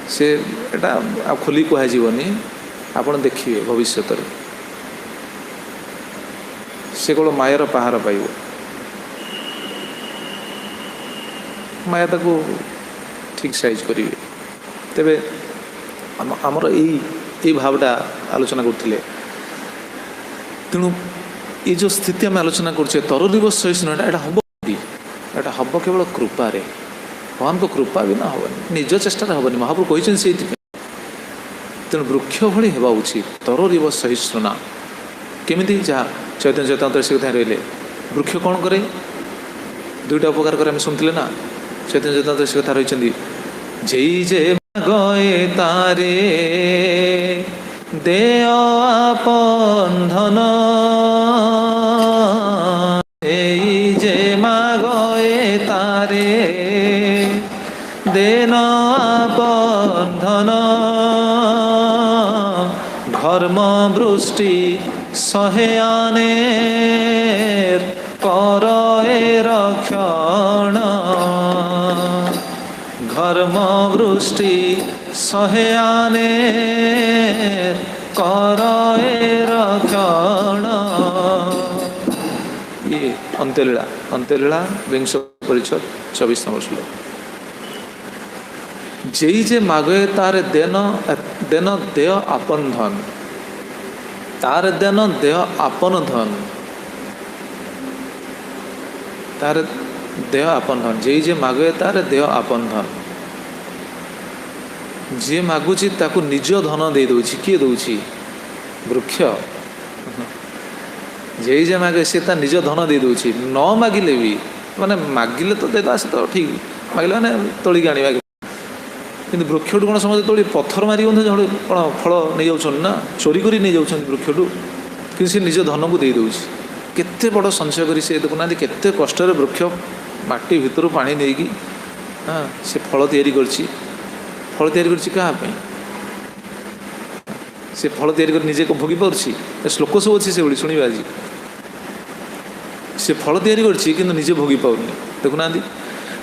से एटा खोली कहनी आप देखिए भविष्य से केवल मायार पहाड़ पाइब। माया ताको ठीक साइज करेंगे। तेरे आमर यही भावटा आलोचना करते। तेणु ये जो स्थिति आम आलोचना कर तरलीव सहिष्णुता एटा हम एटा हम केवल कृपारे, भगवान को कृपा बिना हेनी, निज चेष्टा हेनी। महाप्रभु कहते से तेणु वृक्ष भली होगा उचित तरलीव सहिष्णुना। केमी जहाँ चैतन्य चैतन्य से कथा रही वृक्ष कौन करे? दुईटा उपकार करे, शुणुले ना। चैतन्य चैतन्य से कथा रही जय जय गए तारे दे आपन धन, जे मागए तारे देन आपन धन, धर्म वृष्टि सहे आनेर कर रक्षण, धर्म वृष्टि सहे आनेर कर रक्षण। ये अंत्यलीला, अंत्यलीला विंश परिच्छेद 24 नंबर श्लोक। যেই যে মাগে তার দেন দেন দেহ আপন ধন, তার দেন দেহ আপন ধন, তার দেহ আপন ধন। যেই যে ମାଗେ ତାର ଦେହ ଆପନ ଧନ। ଯିଏ ମାଗୁଛି ତାକୁ ନିଜ ଧନ ଦେଇ ଦେଉଛି। କିଏ ଦେଉଛି? ବୃକ୍ଷ। ଯେଇ ଯେ ମାଗେ ସେ ତା ନିଜ ଧନ ଦେଇ ଦେଉଛି। ନ ମାଗିଲେ ବି, ମାନେ ମାଗିଲେ ତ ଦେଇଦେବା, ସେ ତ ଠିକ୍, ମାଗିଲେ ମାନେ ତୋଳିକି ଆଣିବା। କିନ୍ତୁ ବୃକ୍ଷଠୁ କ'ଣ ସମସ୍ତେ ତୋଳି ପଥର ମାରିକି ମଧ୍ୟ କ'ଣ ଫଳ ନେଇଯାଉଛନ୍ତି ନା, ଚୋରି କରି ନେଇଯାଉଛନ୍ତି ବୃକ୍ଷଠୁ। କିନ୍ତୁ ସେ ନିଜ ଧନକୁ ଦେଇ ଦେଉଛି। କେତେ ବଡ଼ ସଞ୍ଚୟ କରି ସେ ଦେଖୁନାହାନ୍ତି, କେତେ କଷ୍ଟରେ ବୃକ୍ଷ ମାଟି ଭିତରୁ ପାଣି ନେଇକି ସେ ଫଳ ତିଆରି କରିଛି। ଫଳ ତିଆରି କରିଛି କାହା ପାଇଁ? ସେ ଫଳ ତିଆରି କରି ନିଜେ ଭୋଗି ପାରୁଛି? ଶ୍ଲୋକ ସବୁ ଅଛି ସେଭଳି, ଶୁଣିବା ଆଜି। ସେ ଫଳ ତିଆରି କରିଛି କିନ୍ତୁ ନିଜେ ଭୋଗି ପାରୁନି। ଦେଖୁନାହାନ୍ତି,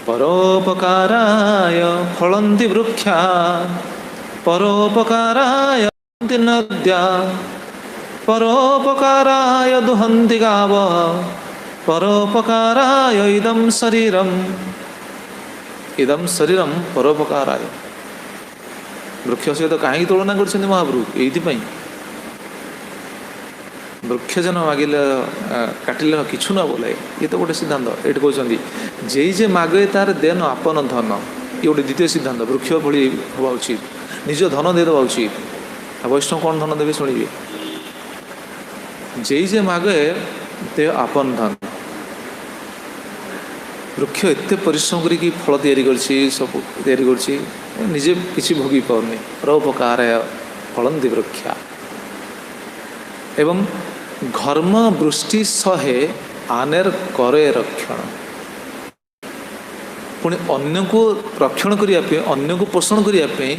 ପରୋପକାରାୟ ଫଳନ୍ତି ବୃକ୍ଷା, ପରୋପକାରାୟ ନଦ୍ୟା, ପରୋପକାରାୟ ଦୁହନ୍ତି ଗାବ, ପରୋପକାରାୟ ଇଦಂ ଶରୀରମ୍, ଇଦಂ ଶରୀରମ୍ ପରୋପକାରାୟ। ବୃକ୍ଷ ସହିତ କାହିଁକି ତୁଳନା କରିଛନ୍ତି ମହାପ୍ରଭୁ? ଏଇଥିପାଇଁ, ବୃକ୍ଷ ଯେନ ମାଗିଲେ କାଟିଲେ କିଛି ନ ବୋଲେ, ଇଏ ତ ଗୋଟେ ସିଦ୍ଧାନ୍ତ। ଏଇଠି କହୁଛନ୍ତି ଯେଇ ଯେ ମାଗେ ତାର ଦେନ ଆପନ ଧନ, ଇଏ ଗୋଟେ ଦ୍ୱିତୀୟ ସିଦ୍ଧାନ୍ତ। ବୃକ୍ଷ ଭଳି ହେବା ଉଚିତ, ନିଜ ଧନ ଦେଇଦେବା ଉଚିତ। ଆଉ ବୈଷ୍ଣବ କ'ଣ ଧନ ଦେବେ ଶୁଣିବେ। ଯେଇ ଯେ ମାଗେ ଦେହ ଆପନ ଧନ। ବୃକ୍ଷ ଏତେ ପରିଶ୍ରମ କରିକି ଫଳ ତିଆରି କରିଛି, ସବୁ ତିଆରି କରିଛି, ନିଜେ କିଛି ଭୋଗି ପାରୁନି। ପରୋପକାରାୟ ଫଳନ୍ତି ବୃକ୍ଷା। ଏବଂ ଘର୍ମ ବୃଷ୍ଟି ସହେ ଆନେର କରେ ରକ୍ଷଣ। ପୁଣି ଅନ୍ୟକୁ ରକ୍ଷଣ କରିବା ପାଇଁ, ଅନ୍ୟକୁ ପୋଷଣ କରିବା ପାଇଁ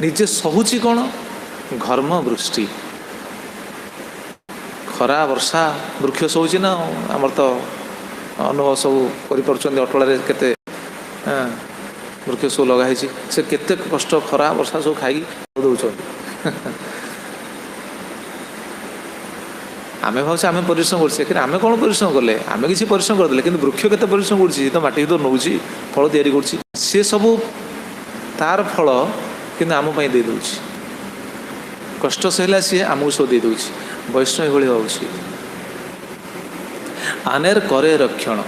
ନିଜେ ସହୁଛି କ'ଣ? ଘର୍ମ ବୃଷ୍ଟି, ଖରା ବର୍ଷା ବୃକ୍ଷ ସହୁଛି ନା। ଆମର ତ ଅନୁଭବ ସବୁ କରିପାରୁଛନ୍ତି, ଅଟଳାରେ କେତେ ବୃକ୍ଷ ସବୁ ଲଗା ହେଇଛି। ସେ କେତେ କଷ୍ଟ, ଖରା ବର୍ଷା ସବୁ ଖାଇକି ଦେଉଛନ୍ତି। ଆମେ ଭାବୁଛେ ଆମେ ପରିଶ୍ରମ କରୁଛେ, କିନ୍ତୁ ଆମେ କ'ଣ ପରିଶ୍ରମ କଲେ? ଆମେ କିଛି ପରିଶ୍ରମ କରିଦେଲେ, କିନ୍ତୁ ବୃକ୍ଷ କେତେ ପରିଶ୍ରମ କରୁଛି? ସେ ତ ମାଟି ଭିତରୁ ନେଉଛି, ଫଳ ତିଆରି କରୁଛି। ସେ ସବୁ ତାର ଫଳ କିନ୍ତୁ ଆମ ପାଇଁ ଦେଇ ଦେଉଛି। କଷ୍ଟ ସହିଲା ସିଏ ଆମକୁ ସବୁ ଦେଇ ଦେଉଛି। ବୈଷ୍ଣବ ଏଭଳି ହେଉଛି। ଆନେର କରେ ରକ୍ଷଣ।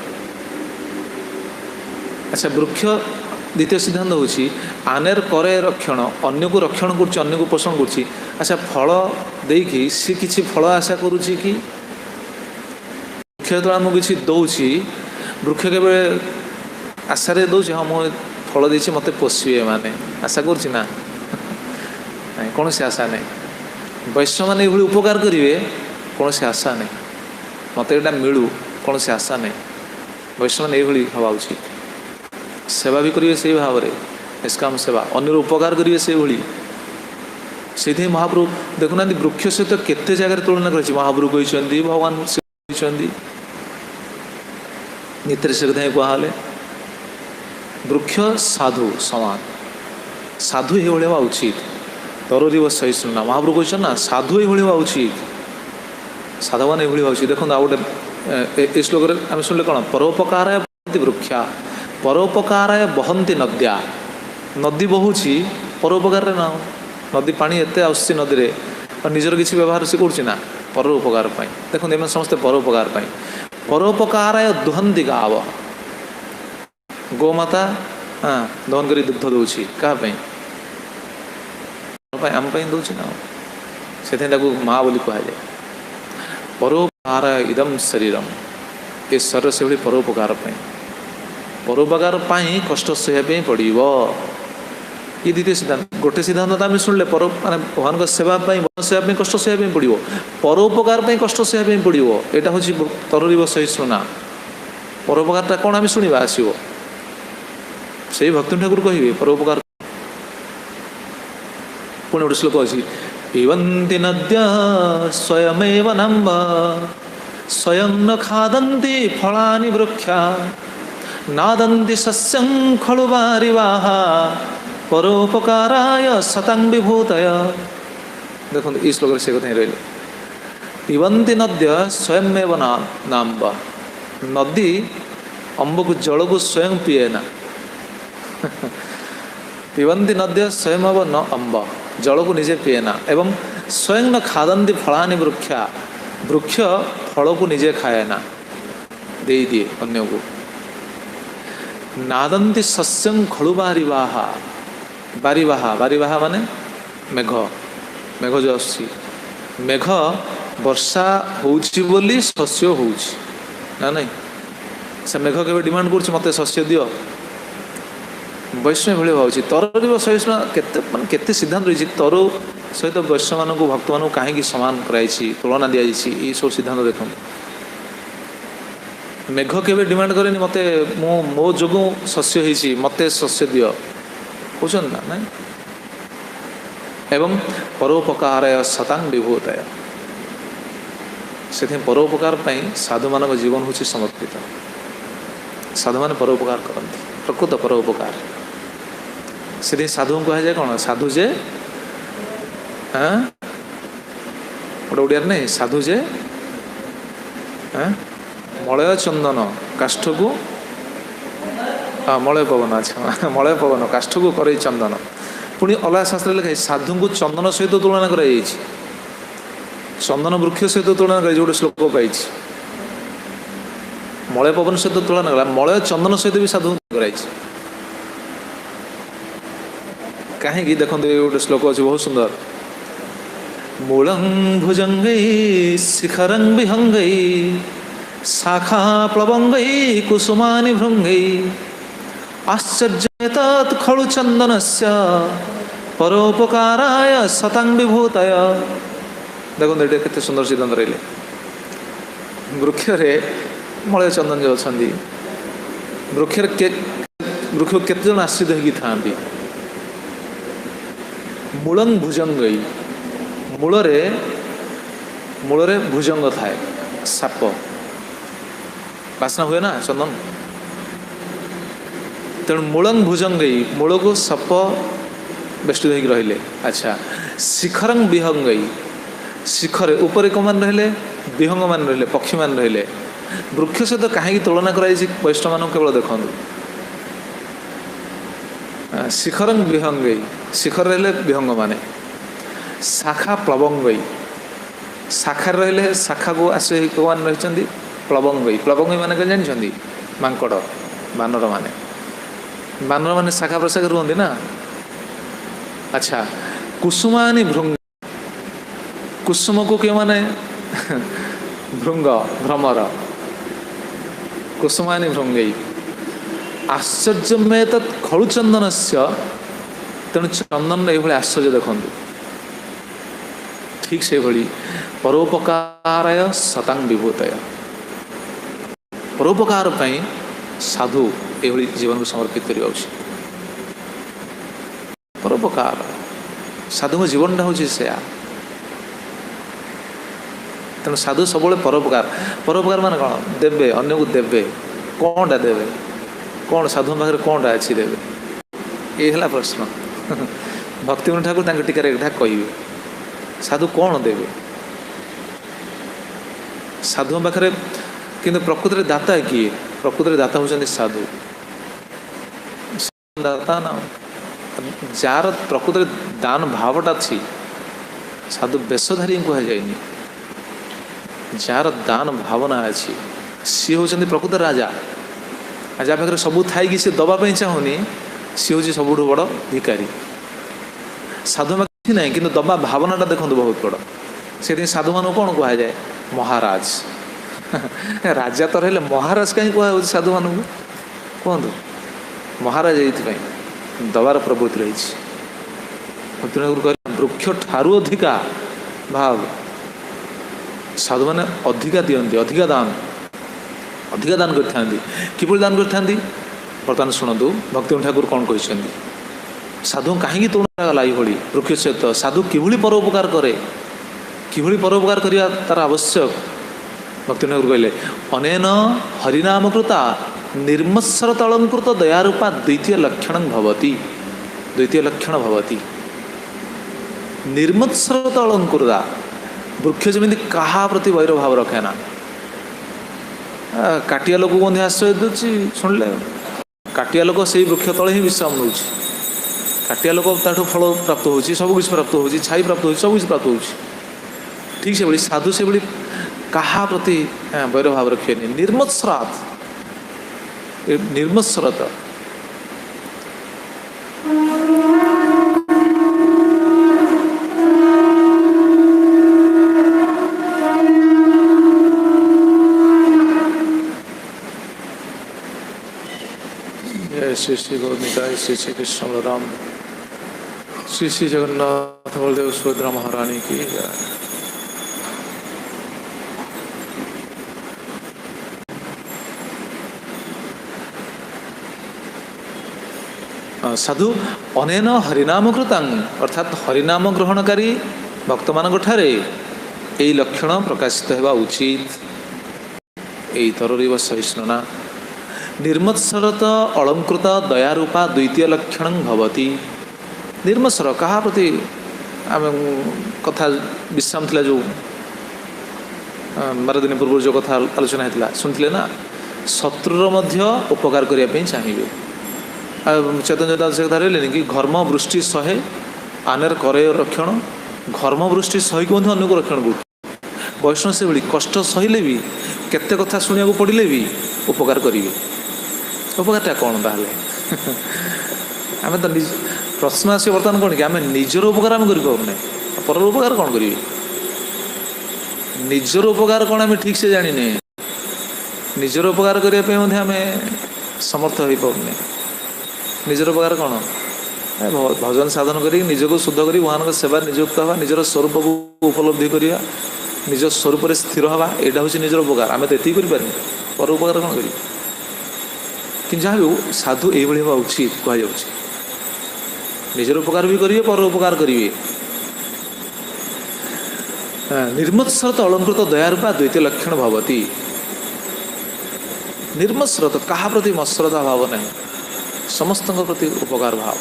ଆଚ୍ଛା, ବୃକ୍ଷ ଦ୍ୱିତୀୟ ସିଦ୍ଧାନ୍ତ ହେଉଛି ଆନେର କରେ ରକ୍ଷଣ, ଅନ୍ୟକୁ ରକ୍ଷଣ କରୁଛି, ଅନ୍ୟକୁ ପୋଷଣ କରୁଛି। ଆଚ୍ଛା, ଫଳ ଦେଇକି ସେ କିଛି ଫଳ ଆଶା କରୁଛି କି? ବୃକ୍ଷ ଯେତେବେଳେ ଆମକୁ କିଛି ଦେଉଛି, ବୃକ୍ଷ କେବେ ଆଶାରେ ଦେଉଛି ହଁ ମୁଁ ଫଳ ଦେଇଛି ମୋତେ ପୋଷିବେ ମାନେ, ଆଶା କରୁଛି ନା? ନାହିଁ, କୌଣସି ଆଶା ନାହିଁ। ବୈଷ୍ଣବମାନେ ଏଭଳି ଉପକାର କରିବେ, କୌଣସି ଆଶା ନାହିଁ। ମୋତେ ଏଇଟା ମିଳୁ, କୌଣସି ଆଶା ନାହିଁ। ବୈଷ୍ଣବମାନେ ଏଇଭଳି ହେବା ଉଚିତ। ସେବା ବି କରିବେ ସେଇ ଭାବରେ, ନିଷ୍କାମ ସେବା, ଅନ୍ୟର ଉପକାର କରିବେ ସେଇଭଳି। ସେଇଥିପାଇଁ ମହାପ୍ରଭୁ ଦେଖୁନାହାନ୍ତି ବୃକ୍ଷ ସହିତ କେତେ ଜାଗାରେ ତୁଳନା କରିଛି। ମହାପ୍ରଭୁ କହିଛନ୍ତି, ଭଗବାନ କହିଛନ୍ତି, ନୀତିରେ ସେ କଥା କୁହାହେଲେ ବୃକ୍ଷ ସାଧୁ ସମାନ। ସାଧୁ ଏଇଭଳି ହେବା ଉଚିତ। ତରୁରିବ ସହିଷ୍ଣୁନା, ମହାପ୍ରଭୁ କହିଛନ୍ତି ନା, ସାଧୁ ଏଇଭଳି ହେବା ଉଚିତ। ସାଧୁମାନେ ଏଇଭଳି ହେବା ଉଚିତ। ଦେଖନ୍ତୁ ଆଉ ଗୋଟେ ଏ ଶ୍ଲୋକରେ ଆମେ ଶୁଣିଲେ କ'ଣ? ପରୋପକାରାୟ ବହନ୍ତି ବୃକ୍ଷା, ପରୋପକାରାୟ ବହନ୍ତି ନଦ୍ୟା। ନଦୀ ବହୁଛି ପରୋପକାରରେ ନା। ନଦୀ ପାଣି ଏତେ ଆସୁଛି ନଦୀରେ, ନିଜର କିଛି ବ୍ୟବହାର ସେ କରୁଛି ନା? ପରୋପକାର ପାଇଁ। ଦେଖନ୍ତୁ ଏମାନେ ସମସ୍ତେ ପରୋପକାର ପାଇଁ। ପରୋପକାରାୟ ଦୁହନ୍ତି ଗାବ। ଗୋମାତା ଦହନ କରି ଦୁଗ୍ଧ ଦେଉଛି କାହା ପାଇଁ? ଆମ ପାଇଁ ଦେଉଛି ନା। ସେଥିପାଇଁ ତାକୁ ମା ବୋଲି କୁହାଯାଏ। ପରୋପକାରାୟ ଇଦಂ ଶରୀରମ୍। ଏ ଶରୀର ସେଭଳି ପରୋପକାର ପାଇଁ। ପରୋପକାର ପାଇଁ କଷ୍ଟ ସହିବା ପାଇଁ ପଡ଼ିବ। ଇଏ ଦ୍ୱିତୀୟ ସିଦ୍ଧାନ୍ତ। ଗୋଟେ ସିଦ୍ଧାନ୍ତ ତ ଆମେ ଶୁଣିଲେ, ମାନେ ଭଗବାନଙ୍କ ସେବା ପାଇଁ, ସେବା ପାଇଁ କଷ୍ଟ ସହିବା ପାଇଁ ପଡ଼ିବ। ପରୋପକାର ପାଇଁ କଷ୍ଟ ସହିବା ପାଇଁ ପଡ଼ିବ। ଏଇଟା ହେଉଛି ତରୁରିବ ସହିଷ୍ଣୁନା। ପରୋପକାରଟା କ'ଣ ଆମେ ଶୁଣିବା ଆସିବ? ସେଇ ଭକ୍ତି ଠାକୁର କହିବେ ପରୋପକାର। ପୁଣି ଗୋଟେ ଶ୍ଲୋକ ଅଛି, ପିବନ୍ତି ନଦ୍ୟା ସ୍ୱୟମେବ ନାମ୍ବ, ସ୍ୱୟଂ ନ ଖାଦନ୍ତି ଫଳାନି ବୃକ୍ଷା, ନାଦନ୍ତି ଶସ୍ୟଂ ଖଳୁ ବାରିବାହ, ପରୋପକାରାୟ ସତାଂ ବିଭୂତୟ। ଦେଖନ୍ତୁ ଏଇ ଶ୍ଲୋକରେ ସେ କଥା ହିଁ ରହିଲେ। ପିବନ୍ତି ନଦ୍ୟ ସ୍ୱୟମେବ ନାମ୍ବ। ନଦୀ ଅମ୍ବକୁ, ଜଳକୁ ସ୍ୱୟଂ ପିଏ ନା। पिबंती नद्य स्वयं न अम्ब, जल को निजे पिएना। एवं स्वयं न खादंती फलानि वृक्षा, वृक्ष फल को निजे खाएना, दे दिए अन्य को। नादंती सस्यं खलु बारिवाहा, बारिवाहा, बारिवाहा माने मेघ, मेघ जो आसी, मेघ वर्षा होउछि बोली शस्य होउछि ना नहीं। से मेघ के डिमांड कर मत शस्य दियो, वैष्णव भाई भावी तर वैष्णव केते मान केते सिद्धांत रही तर सहित वैष्णव मान भक्त मान कहीं सामान कराई तुलना दी जाइए। ये सब सिद्धांत देख मेघ के डिमांड करे मत मो जो शस्य होती मत शस्य दियो बुझन ना नहीं। एवं परोपकार सतांग विभूतय, से परोपकार साधु मान जीवन हूँ समर्पित। साधु मान परोपकार करते, प्रकृत परोपकार। से साधु कह जाए कौन साधु जे गोटे ओडिया नहीं साधु जे मलय चंदन काष्ठ को मलय पवन, अच्छा मलय पवन काष्ठ को करे चंदन। पुणी अलग शास्त्र लिखाई साधु को चंदन सहित तुलना कराई, चंदन वृक्ष सहित तुलना कर गोटे श्लोक पाई। मलय पवन सहित तुलना कला, मलय चंदन सहित भी साधु कराई। कहीं देखो गोटे श्लोक अच्छे बहुत सुंदर। मूलं भुजंगै शिखरं विहंगै शाखा प्लवंगै कुसुमानि भृंगै आश्चर्येतत् खलु चंदनस्य परोपकाराय सतां विभूतय। देखो केते सुंदर सिद्धांत रहिले। वृक्ष मलय चंदन जो अच्छा वृक्ष केते जन आश्रित होगी था। मूलं भुजंगई, मूलरे मूलरे भुजंग थाए, साप बासना हुए ना चंदन। तेणु मूलं भुजंगई, मूल को साप बेष्टित होकर रहिले। अच्छा शिखरं विहंगई, शिखर ऊपर कौन रहिले विहंग मान रहिले, पक्षी मान रहिले। वृक्ष सहित कहीं तुलना कराई वैष्णव मान केवल देखु। शिखरं विहंगई, शिखर रहिले विहंग माने। शाखा प्लवंगई, शाखा रहिले शाखा को आश्रय कौन रही प्लवंगई। प्लवंगई माने क्या जानते मांकड़ बानर माने, बानर माने शाखा प्रशाखा रुहନ୍ତି ना। अच्छा कुसुमानि भृंग, कुसुम को क्यों माने भृंग भ्रमर, कुसुमानि भृंगई। आश्चर्य में तत् खलु चंदन से, तेणु चंदन ये आश्चर्य देखु। ठीक से भली परोपकाराय सतां विभूतय, परोपकार साधु ये जीवन को समर्पित कर। परोपकार साधु जीवनटा हूँ से। तेणु साधु सब परोपकार, परोपकार मान कौन देवे अन्य को देवे, कौनटा देवे, कौन साधु पाखे कौनटा अच्छी देवे, ये है प्रश्न। भक्तिविनोद ठाकुर टीकार एक कहे साधु कौन देवे। साधु पाखे किंतु प्रकृत दाता किए, प्रकृत दाता होती साधु दाता ना। जार प्रकृत दान भावटा अच्छी साधु बेशधारी कह जाए। जार दान भावना अच्छी सी होती प्रकृत राजा। राजा पाखे सबू थी सी दवाई चाहूनी, सी हूँ सब बड़ भिकारी। साधु कि ना कि दबा भावनाटा देखो बहुत बड़। से साधु मान कौन कह जाए महाराज। राजा तो रहे महाराज कहीं कह साधु मान कहतु महाराज ये दबार प्रवृत्ति रही। वृक्ष ठारू अधिका भाव साधु मैंने अधिका दियंती, अधिका दान करते किभली दान करते। बर्तमान शुणु भक्तिविनोद ठाकुर कौन कहते साधु कहीं तुलना गला ये वृक्ष सहित। साधु किभली परोपकार करे, किभली परोपकार करिया तार आवश्यक। भक्तिविनोद ठाकुर कहले अनेन हरिनामकृता निर्मत्सरत अलंकृत दयारूपा द्वितीय लक्षण भवति, द्वितीय लक्षण भवति। निर्मत्सरत अलंकृता वृक्ष जमी क्या प्रति वैर भाव रखे ना। काटिया लोक को आश्रय दूसरी शुणिले, काटिया लोक से वृक्ष तले ही विश्राम नौ। କାଟିଆ ଲୋକ ତାଠୁ ଫଳ ପ୍ରାପ୍ତ ହେଉଛି, ସବୁକିଛି ପ୍ରାପ୍ତ ହେଉଛି, ଛାଇ ପ୍ରାପ୍ତ ହେଉଛି, ସବୁକିଛି ପ୍ରାପ୍ତ ହେଉଛି। ଠିକ୍ ସେଭଳି ସାଧୁ ସେଭଳି କାହା ପ୍ରତି ବୈର ଭାବ ରଖିବେନି। ନିର୍ମତ୍ସରାତ, ନିର୍ମତ୍ସରତ श्री श्री गौरनिताय, श्री श्री कृष्ण बलराम, श्री श्री जगन्नाथ बलदेव सुभद्रा महारानी की जय। साधु अनेन हरिनाम कृतां अर्थात हरिनाम ग्रहणकारी भक्त मानक ठारे एई लक्षण प्रकाशित हेबा उचित। एई तररिव सहिष्णुना निर्मत्सरत अलंकृत दयारूपा द्वितीय लक्षण भवति। निर्मत्सर कहा प्रति आम कथा विश्राम थिला जो 12 दिन पूर्व जो कथा आलोचना होता शुणिले ना, शत्रुर मध्य उपकार करने चाहिए। चैतन्य दास से कथा रही कि घर्म वृष्टि सहे आनेर करे रक्षण, घर्म वृष्टि सही को अन्य को रक्षण कर। वैष्णव से भाई कष्ट सहिले भी केते कथा शुणा पड़े भी उपकार करेंगे। उपकारटा कौन ताहले आम तो प्रश्न आस बर्तमान कौन कि आम निजर उपकार आम कर पर उपकार कौन करेंगे? निजर उपकार कौन आम ठीक से जाने, निजर उपकार करने आम समर्थ हो पाने। निजर उपकार कौन? भजन साधन करी निजक शुद्ध करी भगवान सेवा नियुक्त हवा, निजर स्वरूप को उपलब्धि करवा, निज स्वरूप स्थिर हवा, यहाँ हूँ निजर उपकार। आम तो ये कर पर उपकार कौन करेंगे? कि जहाँ भी साधु ये हवा उचित कहुच्छे। निजर उपकार भी करेंगे, पर उपकार करेंगे। निर्मत्सरत अलंकृत दयारूपा द्वितीय लक्षण भवति। निर्मत्सरत कहा प्रति मत्सरता भाव नहीं, समस्त प्रति उपकार भाव।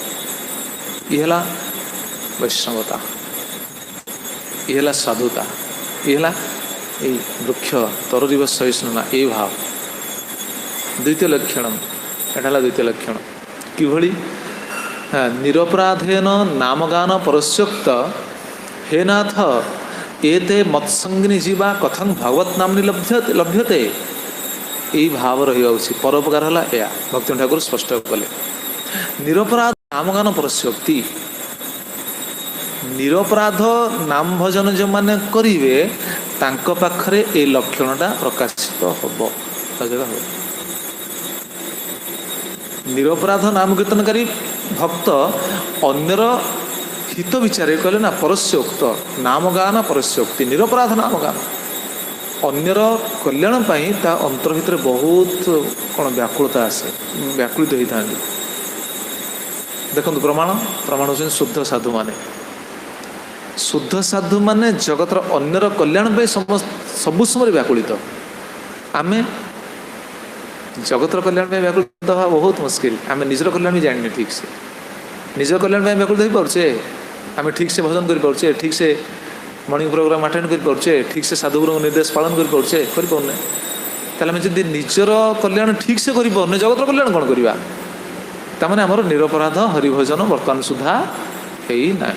ये वैष्णवता, ये साधुता, ये वृक्ष तररिव सहिष्णुना ये भाव। द्वितीय लक्षण एटा द्वितीय लक्षण किभली निरपराधेन नामगान परस्योक्त हे नाथ एते मत्संगिनी जीवा कथं भगवत नामनि लभ्यते। यही भाव रहा उचित। परोपकार है या भक्ति ठाकुर स्पष्ट कले। निरपराध नामगान परस्योक्ति, निरपराध नाम भजन जो मैंने करेंगे तांक पाखरे ए लक्षणटा प्रकाशित हम। निरपराध नाम कीर्तनकारी भक्त अन्यर हित विचार कहले ना परस्योक्त नामगान परस्योक्ति। निरपराध नामगान अन्यर कल्याण पाई ता अंतर भितर बहुत कौन व्याकुलता आसे, व्याकुलित होता है। देखो प्रमाण प्रमाण होते शुद्ध साधु माने। शुद्ध साधु माने जगतर अन्यर कल्याण पाई सबु समय व्याकुलित। आमे जगतर कल्याण में व्याकुलित हवा बहुत मुश्किल। आम निजर कल्याण भी जाने ठीक से, निजर कल्याण में व्याकुलित हो पारे, आम ठीक से भजन कर पारे, ठीक से मॉर्निंग प्रोग्राम अटेंड कर पारे, ठीक से साधुगुरु निर्देश पालन कर पारे, करें तामें जब निजर कल्याण ठीक से करें जगतर कल्याण कौन करवा? ताने आमर निरपराध हरिभजन बर्तमान सुधा ना।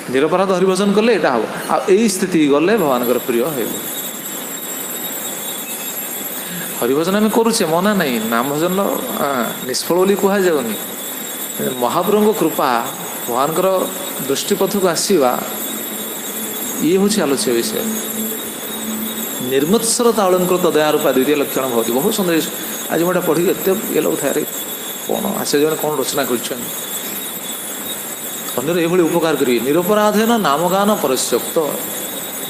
निरपराध हरिभजन कले यहाँ हम आई स्थिति गले भगवान प्रिय हो। हरिभजन आम करुचे मना नहीं, नाम भजन निष्फल बोली कहुनि। महाप्रभु कृपा भगवान दृष्टिपथ को आसवा ये हूँ आलोच्य विषय। निर्मत्सरता अलंकृत दयारूपा द्वितीय लक्षण बहुत बहुत सुंदर। आज मुझे पढ़ी एत ये लगता है कौन आचार्य कौन रचना कर उपकार करेंगे। निरपराधेन नामगान परस्योक्त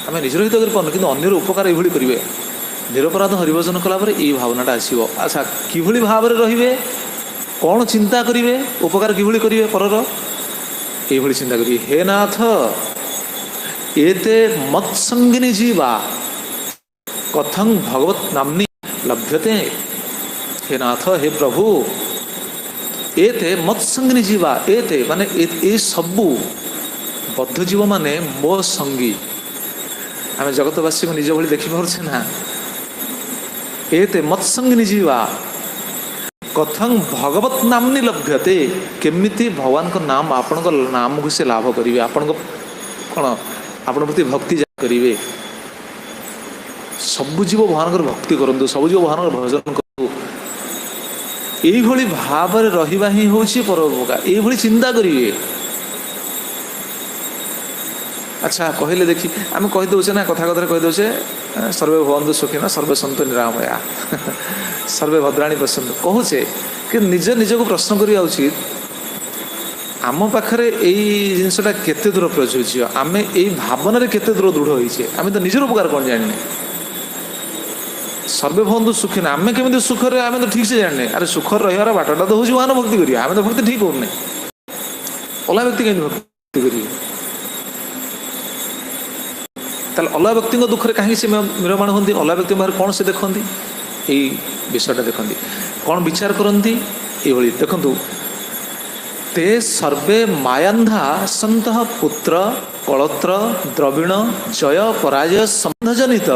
आम निजर हित कर पार्न कि अन्यर उपकार ये करेंगे। निरपराध हरिभजन कलापर ये भावनाटा आसो। अच्छा किभली भाव में रे कौन चिंता करेंगे, उपकार किभली करेंगे परर ये चिंता करेंगे। हे नाथ एते मत्संगिनी जीवा कथं भगवत नामनि लभ्यते। हे नाथ हे प्रभु एते मत्संगिनी जीवा, एते माने ए सबू बद्ध जीव माने मो संगी। आम जगतवासी को निज भली देखी पारे ना। एते मत्संगिनी जीवा कथं भगवत नामनी लभ्यते केमिति भगवान को नाम आपण को नाम को से लाभ करिवे आपण को कौन आपण प्रति भक्ति करिवे सबु जीव भगवान भक्ति करंतु सबु जीव भगवान भजन करंतु एई भली भाव रे रहिबा ही होछि परोपकार एई भली चिंता करिवे। अच्छा कहले देखी आम कही दौचे ना कथा कथा कही दौचे सर्वे भवन्तु सुखिनः सर्वे सन्तु निरामया सर्वे भद्राणि पश्यन्तु कहूचे कि निज निजको प्रश्न करिया उचित आम पाखरे एई जिनसटा केते दूर प्रयोज्य आम एई भावना रे केते दूर दृढ़ होइछे आम तो निजर उपकार कोन जानिने सर्वे भवन्तु सुखिनः आम केमिति सुख रे आम तो ठीक से जानिने अरे सुख रहिवार बाटटा तो होछि मान भक्ति करिया आम तो भक्ति ठीक होने ओला व्यक्ति केमिति भक्ति करिया ताल अलग व्यक्ति दुख कहीं से मिरमाण होती अलग व्यक्ति बाहर कौन से देखती यही विषयटा देखती कौन विचार करती ये देखु ते सर्वे मायांधा सत पुत्र कलत्र द्रविण जय पराजय संबंधजनित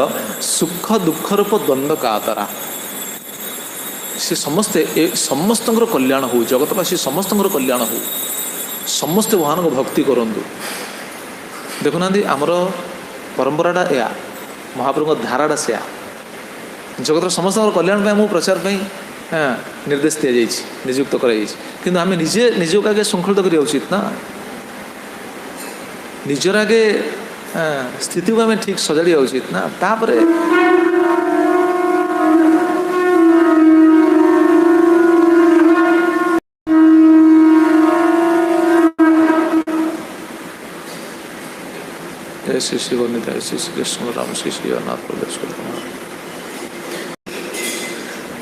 सुख दुख रूप द्वंद्व कातरा से समस्ते समस्त कल्याण हो जगतवासी समस्त कल्याण हो समस्ते भगवान को भक्ति करूँ देखुना आमर परंपराटा या महाप्रभु धाराटा से जगत समस्त कल्याण आम प्रचार निर्देश दि जाइए नियुक्त कर आम निजे निज आगे श्रृंखलित करा उचित ना निजर आगे स्थिति को आम ठीक सजाड़ा उचित ना तापरे श्री श्री वर्णिता श्री श्री कृष्ण राम श्री श्री जगन्नाथ प्रदेश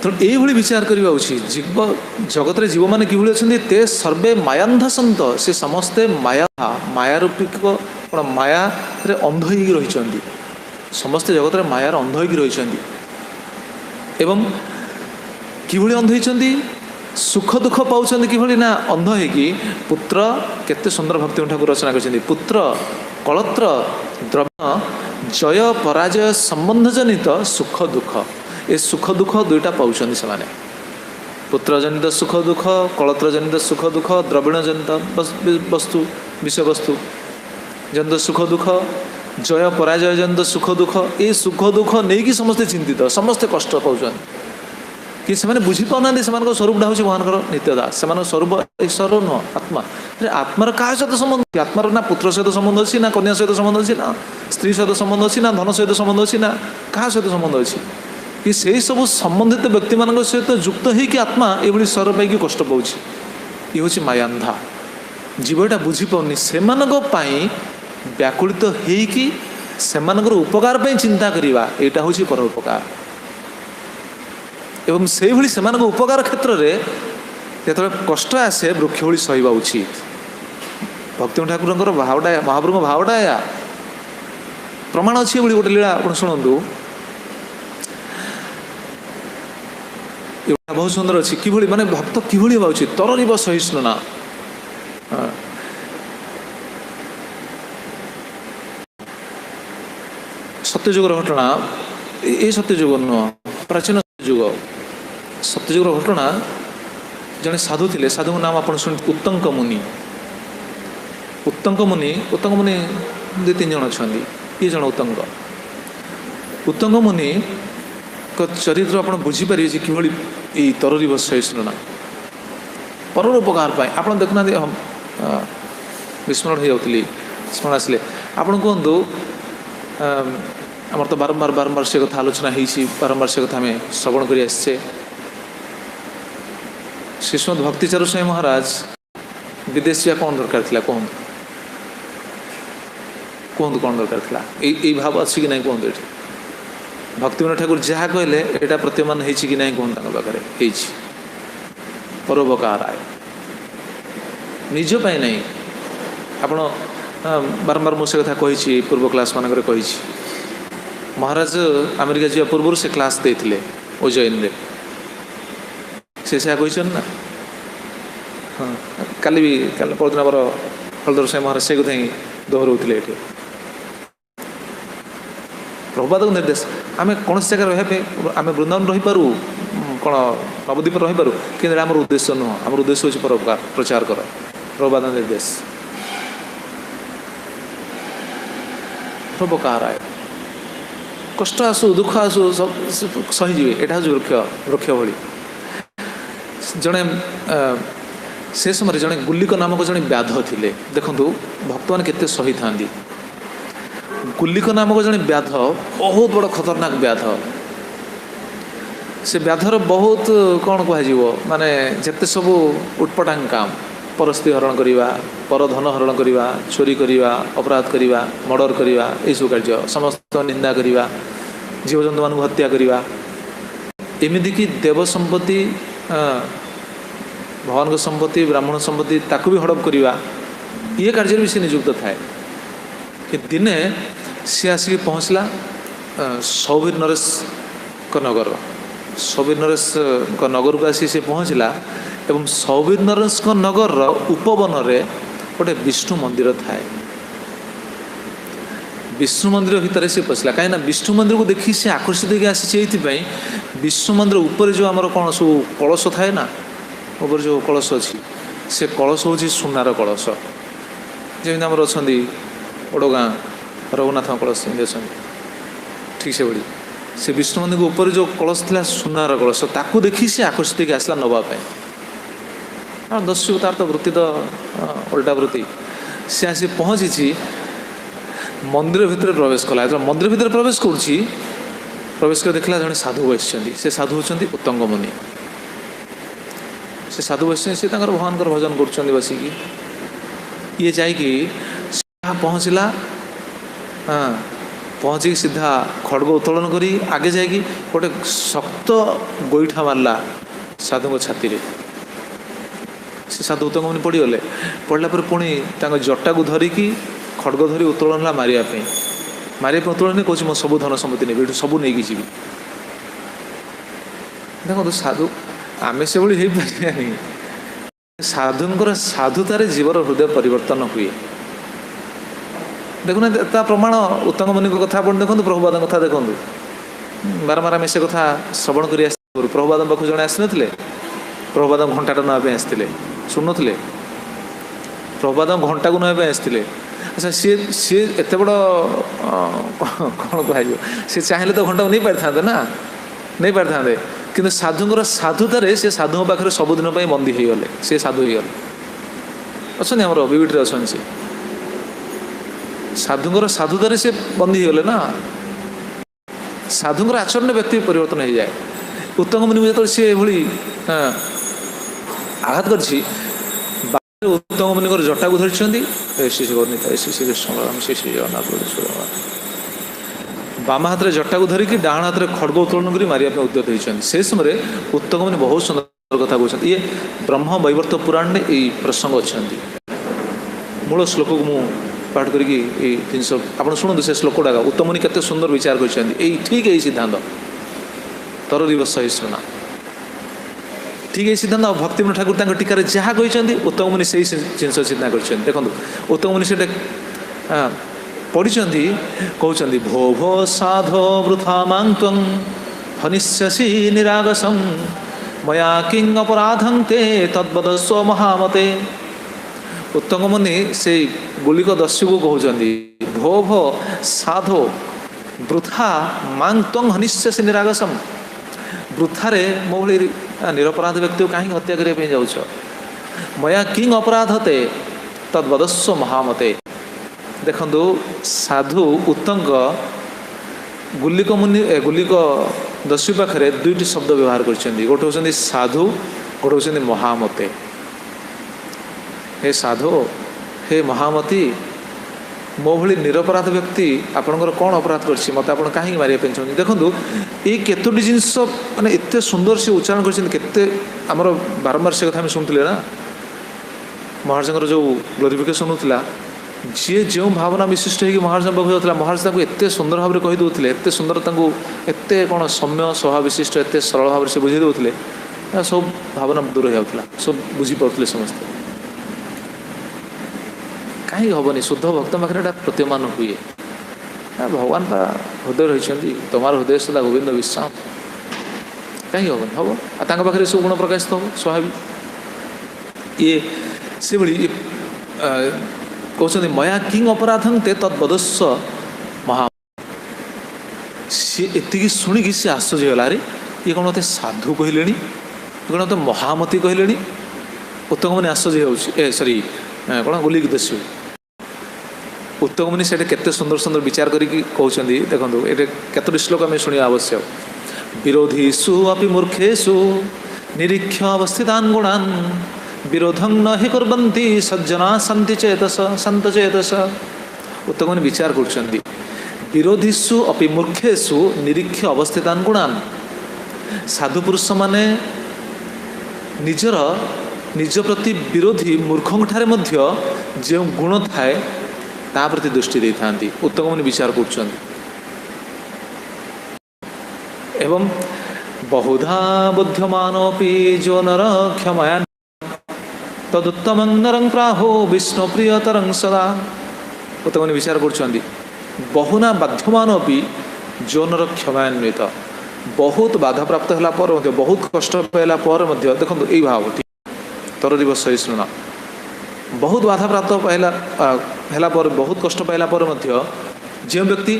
तो ये विचार करवा उचित जीव जगत रे जीव मैंने किभली अच्छा ते सर्वे मायांधा सत से समस्ते माया मायारूपी कौन माया रे अंध हो रही समस्ते जगत रे मायार अंध हो रही एवं किभली अंध होती सुख दुख पाँच किभली ना अंध हो पुत्र केते सुंदर भक्ति ठाकुर रचना कर पुत्र कलत्र द्रव्य जय पराजय संबंध जनित सुख दुख ए सुख दुख दुईटा पाँच से पुत्र जनित सुख दुख कलत्र जनित सुख दुख द्रविण जनित वस्तु विषय वस्तु जनित सुख दुख जय पराजय जनित सुख दुख ये सुख दुख नहीं कि समस्ते चिंतित समस्ते कष्ट पाँच कि से बुझी पाना से स्वरूपटा हूँ भगवान नित्यदा से स्वरूप ईश्वर नुह आत्मा आत्मार क्या सहित संबंध आत्मार ना पुत्र सहित संबंध अच्छी ना कन्या सहित संबंध अच्छी ना स्त्री सहित संबंध अच्छी ना धन सहित संबंध अच्छी ना क्या सहित संबंध अच्छी कि से सब संबंधित व्यक्ति मान सहित युक्त होगी आत्मा ये स्वर पाई कष्ट पाँच ये हूँ मायांधा जीवटा बुझी पानी से व्याकुलित होगी से उपकार चिंता करवा यहाँ हूँ परोपकार एवं से भली से उपकार क्षेत्र में जो कष्ट आसे वृक्ष भली सहवा उचित भक्ति ठाकुर भावटा महाप्रभु भावटा या प्रमाण अच्छी गोटे लीला आप शुणु बहुत सुंदर अच्छी कि माने भक्त कि हवा उचित तररीब सहिष्णुना सत्यजुगर घटना ये सत्यजुग नुह प्राचीन युग सत्यजुगर घटना जड़े साधु थे साधु नाम आप शुणी उत्तंक मुनि उत्तंक मुनि दु तीन जन अच्छा ये जन उत्तंक मुनि चरित्र आप बुझीपारे कि तररीब सहिष्णुना परोपकार आप देखुना हम विस्मरण हो जाती स्मरण आसिले आपड़ कहतु आमर तो बारंबार बारंबार से कथा आलोचना होती बारंबार से कथा आम श्रवण कर श्रीमद भक्तिचारू स्वामी महाराज विदेश जा कौन दरकार थी कहतु कहतु कौन दरकार थी यही भाव अच्छी कि नहीं कहतु ये भक्तिविनोद ठाकुर जहाँ कहले यहाँ प्रतीयमान होती कि नहीं कहूँ पाखे परोपकार आय निजपाई नहीं आप बारंबार मुझे कथा कही पूर्व क्लास मानक कही महाराज अमेरिका जा पूर्व से क्लास देते उज्जैन से कहन ना हाँ काली भी परदिन आम हलधर स्वामी महाराज से कथा ही दोहराऊे ये प्रभुपाद निर्देश आम कौन जगह रहा आम वृंदावन रही पारू କ'ଣ ନବଦ୍ୱୀପ ରହିପାରୁ, କିନ୍ତୁ ଆମର ଉଦ୍ଦେଶ୍ୟ ନୁହଁ। ଆମର ଉଦ୍ଦେଶ୍ୟ ହେଉଛି ପରୋପକାର, ପ୍ରଚାର କର, ପ୍ରବାଦ ନିର୍ଦ୍ଦେଶ ପରୋପକାର ଆୟ। କଷ୍ଟ ଆସୁ ଦୁଃଖ ଆସୁ ସହିଯିବେ, ଏଇଟା ହେଉଛି ବୃକ୍ଷ ଭଳି। ଜଣେ ସେ ସମୟରେ ଜଣେ ଗୁଲିକ ନାମକ ଜଣେ ବ୍ୟାଧ ଥିଲେ। ଦେଖନ୍ତୁ ଭକ୍ତମାନେ କେତେ ସହିଥାନ୍ତି। ଗୁଲିକ ନାମକ ଜଣେ ବ୍ୟାଧ, ବହୁତ ବଡ଼ ଖତରନାକ ବ୍ୟାଧ। ସେ ବ୍ୟାଧର ବହୁତ କ'ଣ କୁହାଯିବ, ମାନେ ଯେତେ ସବୁ ଉଟପଟାଙ୍ଗ କାମ, ପରସ୍ତ୍ରୀ ହରଣ କରିବା, ପରଧନ ହରଣ କରିବା, ଚୋରି କରିବା, ଅପରାଧ କରିବା, ମର୍ଡର କରିବା, ଏଇସବୁ କାର୍ଯ୍ୟ, ସମସ୍ତ ନିନ୍ଦା କରିବା, ଜୀବଜନ୍ତୁମାନଙ୍କୁ ହତ୍ୟା କରିବା, ଏମିତିକି ଦେବ ସମ୍ପତ୍ତି, ଭଗବାନଙ୍କ ସମ୍ପତ୍ତି, ବ୍ରାହ୍ମଣ ସମ୍ପତ୍ତି ତାକୁ ବି ହଡ଼ପ କରିବା, ଇଏ କାର୍ଯ୍ୟରେ ବି ସେ ନିଯୁକ୍ତ ଥାଏ। ଦିନେ ସିଏ ଆସିକି ପହଞ୍ଚିଲା ସୌବୀର ନରେଶଙ୍କ ନଗର। ସୌବୀର ନରେଶଙ୍କ ନଗରକୁ ଆସି ସେ ପହଞ୍ଚିଲା ଏବଂ ସୌବୀର ନରେଶଙ୍କ ନଗରର ଉପବନରେ ଗୋଟେ ବିଷ୍ଣୁ ମନ୍ଦିର ଥାଏ। ବିଷ୍ଣୁ ମନ୍ଦିର ଭିତରେ ସେ ପଶିଲା, କାହିଁକିନା ବିଷ୍ଣୁ ମନ୍ଦିରକୁ ଦେଖି ସେ ଆକର୍ଷିତ ହେଇକି ଆସିଛି। ଏଇଥିପାଇଁ ବିଷ୍ଣୁ ମନ୍ଦିର ଉପରେ ଯେଉଁ ଆମର କ'ଣ ସବୁ କଳସ ଥାଏ ନା, ଉପରେ ଯେଉଁ କଳସ ଅଛି, ସେ କଳସ ହେଉଛି ସୁନାର କଳସ। ଯେମିତି ଆମର ଅଛନ୍ତି ଓଡ଼ଗାଁ ରଘୁନାଥଙ୍କ କଳସ ଯେମିତି ଅଛନ୍ତି, ଠିକ୍ ସେଭଳି ସେ ବିଷ୍ଣୁ ମନ୍ଦିରଙ୍କ ଉପରେ ଯେଉଁ କଳସ ଥିଲା ସୁନାର କଳସ, ତାକୁ ଦେଖି ସେ ଆକର୍ଷିତ ହେଇକି ଆସିଲା ନେବା ପାଇଁ। ଆଉ ଦସ୍ୟୁ ତାର ତ ବୃତ୍ତି ତ ଓଲଟା ବୃତ୍ତି। ସେ ଆସି ପହଞ୍ଚିଛି, ମନ୍ଦିର ଭିତରେ ପ୍ରବେଶ କଲା। ଯେତେବେଳେ ମନ୍ଦିର ଭିତରେ ପ୍ରବେଶ କରୁଛି, ପ୍ରବେଶ କରି ଦେଖିଲା ଜଣେ ସାଧୁ ବସିଛନ୍ତି। ସେ ସାଧୁ ହେଉଛନ୍ତି ଉତ୍ତଙ୍ଗ ମୁନି। ସେ ସାଧୁ ବସିଛନ୍ତି, ସେ ତାଙ୍କର ଭଗବାନଙ୍କର ଭଜନ କରୁଛନ୍ତି ବସିକି। ଇଏ ଯାଇକି ପହଞ୍ଚିଲା, ପହଞ୍ଚିକି ସିଧା ଖଡ଼ଗ ଉତ୍ତୋଳନ କରି ଆଗେ ଯାଇକି ଗୋଟେ ଶକ୍ତ ଗୋଇଠା ମାରିଲା ସାଧୁଙ୍କ ଛାତିରେ। ସେ ସାଧୁ ଉତ୍ତଙ୍ଗ ମୁନି ପଡ଼ିଗଲେ। ପଡ଼ିଲା ପରେ ପୁଣି ତାଙ୍କ ଜଟାକୁ ଧରିକି ଖଡ଼ଗ ଧରି ଉତ୍ତୋଳନ ହେଲା ମାରିବା ପାଇଁ ଉତ୍ତୋଳନ କହୁଛି ମୋ ସବୁ ଧନ ସମ୍ପତ୍ତି ନେବି, ଏଠୁ ସବୁ ନେଇକି ଯିବି। ଦେଖନ୍ତୁ ସାଧୁ, ଆମେ ସେଭଳି ହେଇପାରିବାନି। ସାଧୁଙ୍କର ସାଧୁତାରେ ଜୀବର ହୃଦୟ ପରିବର୍ତ୍ତନ ହୁଏ। ଦେଖୁନାହାନ୍ତି ତା ପ୍ରମାଣ ଉତ୍ତଙ୍ଗ ମୁନିଙ୍କ କଥା ଆପଣ ଦେଖନ୍ତୁ, ପ୍ରଭୁପାଦଙ୍କ କଥା ଦେଖନ୍ତୁ। ବାରମ୍ବାର ଆମେ ସେ କଥା ଶ୍ରବଣ କରି ଆସିଥିଲୁ। ପ୍ରଭୁପାଦଙ୍କ ପାଖକୁ ଜଣେ ଆସିନଥିଲେ, ପ୍ରଭୁପାଦଙ୍କ ଘଣ୍ଟାଟା ନେବା ପାଇଁ ଆସିଥିଲେ, ଶୁଣୁନଥିଲେ? ପ୍ରଭୁପାଦଙ୍କ ଘଣ୍ଟାକୁ ନେବା ପାଇଁ ଆସିଥିଲେ। ଆଚ୍ଛା, ସିଏ ଏତେ ବଡ଼ କ'ଣ କୁହାଯିବ, ସେ ଚାହିଁଲେ ତ ଘଣ୍ଟାକୁ ନେଇପାରିଥାନ୍ତେ ନା, ନେଇପାରିଥାନ୍ତେ। କିନ୍ତୁ ସାଧୁଙ୍କର ସାଧୁତାରେ ସେ ସାଧୁଙ୍କ ପାଖରେ ସବୁଦିନ ପାଇଁ ବନ୍ଦୀ ହେଇଗଲେ। ସେ ସାଧୁ ହେଇଗଲେ। ଅଛନ୍ତି ଆମର ବିବିଟିରେ ଅଛନ୍ତି। ସେ ସାଧୁଙ୍କର ସାଧୁତାରେ ସେ ବନ୍ଦୀ ହେଇଗଲେ ନା। ସାଧୁଙ୍କର ଆଚରଣରେ ବ୍ୟକ୍ତି ପରିବର୍ତ୍ତନ ହେଇଯାଏ। ଉତ୍ତଙ୍ଗ ମୁନି ଯେତେବେଳେ ସେ ଏଭଳି ଆଘାତ କରିଛି, ଉତ୍ତଙ୍ଗ ମୁନିଙ୍କର ଜଟାକୁ ଧରିଛନ୍ତି। ବାମ ହାତରେ ଜଟାକୁ ଧରିକି ଡାହାଣ ହାତରେ ଖଡ଼ଗ ଉତ୍ତୋଳନ କରି ମାରିବା ପାଇଁ ଉଦ୍ୟତ ହୋଇଛନ୍ତି। ସେ ସମୟରେ ଉତ୍ତଙ୍ଗ ମୁନି ବହୁତ ସୁନ୍ଦର କଥା କହୁଛନ୍ତି। ଇଏ ବ୍ରହ୍ମ ବୈବର୍ତ୍ତ ପୁରାଣରେ ଏଇ ପ୍ରସଙ୍ଗ ଅଛନ୍ତି। ମୂଳ ଶ୍ଲୋକକୁ ମୁଁ ପାଠ କରିକି ଏଇ ଜିନିଷ ଆପଣ ଶୁଣନ୍ତୁ। ସେ ଶ୍ଲୋକଟା ଉତ୍ତମ ମୁନି କେତେ ସୁନ୍ଦର ବିଚାର କରିଛନ୍ତି। ଏଇ ଠିକ୍ ଏଇ ସିଦ୍ଧାନ୍ତ ତରରିବ ସହିଷ୍ଣୁନା, ଠିକ୍ ଏଇ ସିଦ୍ଧାନ୍ତ। ଆଉ ଭକ୍ତିବିନୋଦ ଠାକୁର ତାଙ୍କ ଟୀକାରେ ଯାହା କହିଛନ୍ତି ଉତ୍ତମ ମୁନି ସେଇ ଜିନିଷ ଚିନ୍ତା କରିଛନ୍ତି। ଦେଖନ୍ତୁ ଉତ୍ତମ ମୁନି ସେଟା ପଢ଼ିଛନ୍ତି, କହୁଛନ୍ତି ଭୋ ଭୋ ସାଧୋ ବୃଥା ମାଂତ୍ୱଂ ହନିଷ୍ୟସି ନିରାଗସଂ ମୟା କିଂ ଅପରାଧଂ ତେ ତଦ୍ବଦସ୍ୱ ମହାମତେ। ଉତ୍ତମ ମୁନି ସେଇ ଗୁଳିକ ଦସ୍ୟୁକୁ କହୁଛନ୍ତି, ଭୋ ଭୋ ସାଧୋ ବୃଥା ମାଂତ୍ୱଂ ହନିଷ୍ୟସି ନିରାଗସଂ, ବୃଥାରେ ମୋ ଭଳି ନିରପରାଧ ବ୍ୟକ୍ତିକୁ କାହିଁକି ହତ୍ୟା କରିବା ପାଇଁ ଯାଉଛ? ମୟା କିଂ ଅପରାଧତେ ତଦ୍ବଦସ୍ୱ ମହାମତେ। ଦେଖନ୍ତୁ ସାଧୁ ଉତ୍ତଙ୍ଗ ଗୁଲିକ ଦସ୍ୟୁ ପାଖରେ ଦୁଇଟି ଶବ୍ଦ ବ୍ୟବହାର କରିଛନ୍ତି। ଗୋଟେ ହେଉଛନ୍ତି ସାଧୁ, ଗୋଟେ ହେଉଛନ୍ତି ମହାମତେ। ହେ ସାଧୁ, ହେ ମହାମତି, ମୋ ଭଳି ନିରପରାଧ ବ୍ୟକ୍ତି ଆପଣଙ୍କର କ'ଣ ଅପରାଧ କରିଛି? ମୋତେ ଆପଣ କାହିଁକି ମାରିବା ପାଇଁ ଚାହୁଁଛନ୍ତି? ଦେଖନ୍ତୁ ଏଇ କେତୋଟି ଜିନିଷ ମାନେ ଏତେ ସୁନ୍ଦର ସେ ଉଚ୍ଚାରଣ କରିଛନ୍ତି। କେତେ ଆମର ବାରମ୍ବାର ସେ କଥା ଆମେ ଶୁଣୁଥିଲେ ନା, ମହାରାଜଙ୍କର ଯେଉଁ ଗ୍ଲୋରିଫିକେସନ୍ ହେଉଥିଲା, ଯିଏ ଯେଉଁ ଭାବନା ବିଶିଷ୍ଟ ହେଇକି ମହାରାଜଙ୍କ ପାଖକୁ ଯାଉଥିଲା, ମହାରାଜ ତାଙ୍କୁ ଏତେ ସୁନ୍ଦର ଭାବରେ କହିଦେଉଥିଲେ, ଏତେ ସୁନ୍ଦର ତାଙ୍କୁ ଏତେ କ'ଣ ସୌମ୍ୟ ସ୍ୱଭାବ ବିଶିଷ୍ଟ, ଏତେ ସରଳ ଭାବରେ ସେ ବୁଝାଇ ଦେଉଥିଲେ, ସବୁ ଭାବନା ଦୂର ହେଇଯାଉଥିଲା, ସବୁ ବୁଝିପାରୁଥିଲେ ସମସ୍ତେ। କାହିଁକି ହେବନି? ଶୁଦ୍ଧ ଭକ୍ତ ପାଖରେ ଏଇଟା ପ୍ରତୀୟମାନ ହୁଏ। ଭଗବାନ ବା ହୃଦୟ ରହିଛନ୍ତି, ତମାର ହୃଦୟ ସଦା ଗୋବିନ୍ଦ ବିଶ୍ରାମ। कहीं हेन हम पाखे सब गुण प्रकाशित हम स्वाभाविक ये से भाई कहते मया किंग अपराधं ते तद्वदस्व महा सी एति शुणिकी सी आश्चर्य होगा रे ये कौन मत साधु कहले कौन मत महामती कहले उत्तम मुनि आश्चर्य हो सरी कौन गुलिक दस्यु उत्तम मुनि से केते सुंदर सुंदर विचार करके कहते देखो ये कतोटी श्लोक आम शुणा आवश्यक विरोधीषु अपि मूर्खेषु निरीक्ष्य अवस्थितान् गुणान् विरोधं न हि कुर्वन्ति सज्जना सन्ति चेतस सन्त चेतस उत्तम मुनि विचार कर विरोधीषु अपि मूर्खेषु निरीक्ष्य अवस्थितान् गुणान् साधु पुरुष माने निजर निज प्रति विरोधी मूर्खों ठारे मध्य जो गुण थाए ता प्रति दृष्टि दे था उत्तम मुनि विचार कर एवं बहुधा बुद्ध्यमानोऽपि जो नर क्षमया तदुत्तमं नरं प्राहो विष्णु प्रियतरं सदा उत्तम मुनि विचार कर बहुना बाध्यमानोऽपि जो नर क्षमान्वित बहुत बाधा प्राप्त होला पर बहुत कष्ट पाइला पर देखो यही भाव तर दिवस सहिष्णुना बहुत बाधा प्राप्त पाइला पर बहुत कष्ट पाइला पर जो व्यक्ति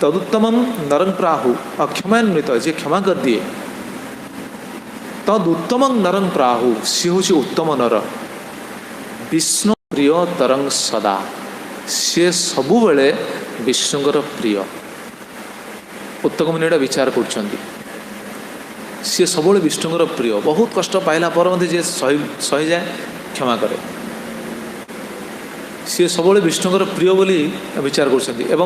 तदुत्तम नरं प्राहु अक्षमान्वित जे क्षमा कर दिए तदुत्तम नरं प्राहु सी हूँ उत्तम नर विष्णु प्रिय तरंग सदा सी सबु बेले विष्णुंकर प्रिय उत्तम मुनि विचार कर सी सब विष्णुंकर प्रिय बहुत कष्ट पाइला पर जे सही जाए क्षमा करे सी सब विष्णुंकर प्रिय बोली विचार कर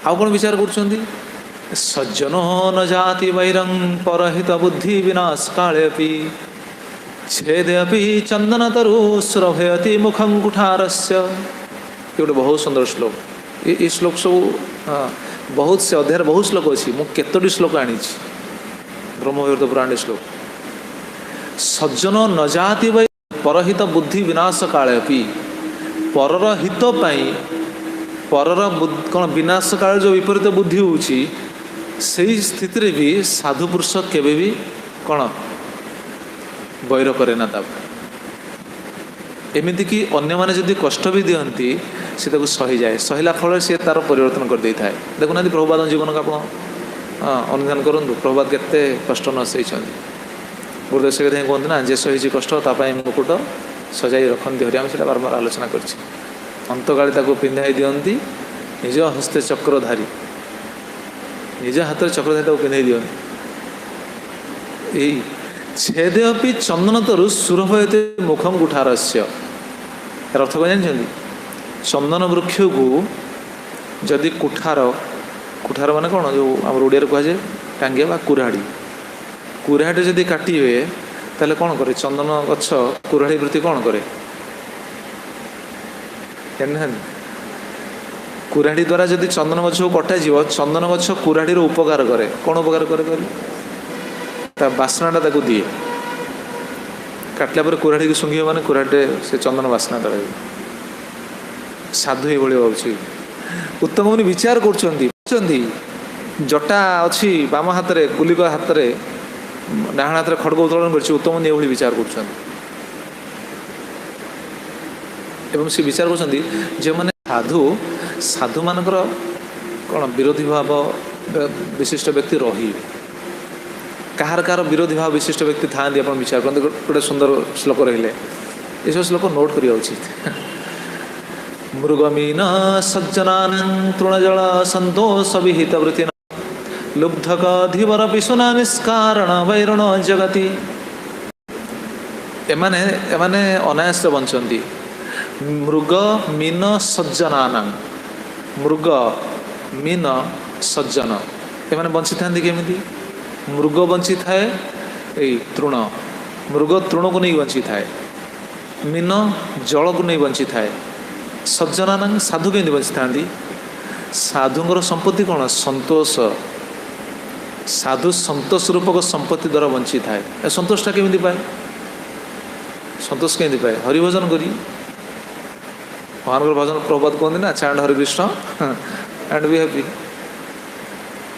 आउ कौन विचार कर सज्जनो न जाति वैरं परहित बुद्धि विनाश काले छेदे चंदन तरु स्रभयति मुखं कुठारस्य ये गोटे बहुत सुंदर श्लोक ये श्लोक सब बहुत से अध्याय बहुत श्लोक अच्छी मु केतोटी श्लोक आनी ब्रह्मवैवर्त पुराण श्लोक सज्जन न जाति वै परहित बुद्धि विनाश काले परर हित परर कौन विनाश काल जो विपरीत बुद्धि होची सही स्थिति भी साधु पुरुष केबे भी कौन बैर करे ना एमती कि अन्य माने जदि कष्ट भी दियंती से सही जाए सहिला फल से तार परिवर्तन कर दे थाए देखुना प्रभुपाद जीवन को आप अनुधान करूँ प्रभुपाद केते कष्ट न सही गुरुदेव से कहते ना जे सही कष्ट तापाई मुकुट सजाई रखती हरि आम से बारंबार आलोचना कर अंतकाली पिंधाई दियंती निज हस्ते चक्रधारी निज हाथ में चक्रधारी पिंधाई दियंती यही छेदे अपि चंदन तरु सुरभयते मुखम कुठारस्य अर्थ कौन जानते चंदन वृक्ष को जदि कुठार कुठार माने कौन जो आम ओडिया कहुए टांगिया बा कुराड़ी कुराड़ी जदि काटी हुए ताले कौन करे चंदन गछ कुराड़ी वृत्ति कौन करे कुराड़ी द्वारा जदि चंदन गछ को कटा जीव चंदन गछ कुराड़ी उपकार करे कौन उपकार करे बास्नाटा ताकू दिए काटला पर कुराड़ी को सुंघिए माने कुराड़े से चंदन बास्ना दे साधु ये भाई उत्तम मुनि विचार कर जटा अच्छी बाम हाथ में गुलिक हाथ में डाण हाथ में खड़ग उत्तोलन कर उत्तम मुनि ये विचार कर से विचार कर जो मैंने साधु साधु मानकर कौन विरोधी भाव विशिष्ट व्यक्ति रही कहार कहार विरोधी भाव विशिष्ट व्यक्ति था विचार करते गोटे सुंदर श्लोक रहिले ये सब श्लोक नोट करिया उचित मृगमीन सज्जनान तृणजल संतोष विहित वृत्ति लुब्धक धीवर पिशुना निष्कारण वैरण जगति एमाने एमाने अनायास बंचती मृग मीन सज्जनान मृग मीन सज्जन एमाने बंची था केमी मृग बंची थाए यही तृण मृग तृण को नहीं बंची थाए मीन जल को नहीं बंची थाए सज्जनान साधु केमी बंची था साधुंर संपत्ति कौन संतोष साधु संतोष रूपक संपत्ति द्वारा बंची थाए संतोषटा केमी पाए संतोष केमी पाए हरिभजन करी भगवान भजन प्रभुपाद कहते ना चैंड हरे कृष्ण एंड बी हैप्पी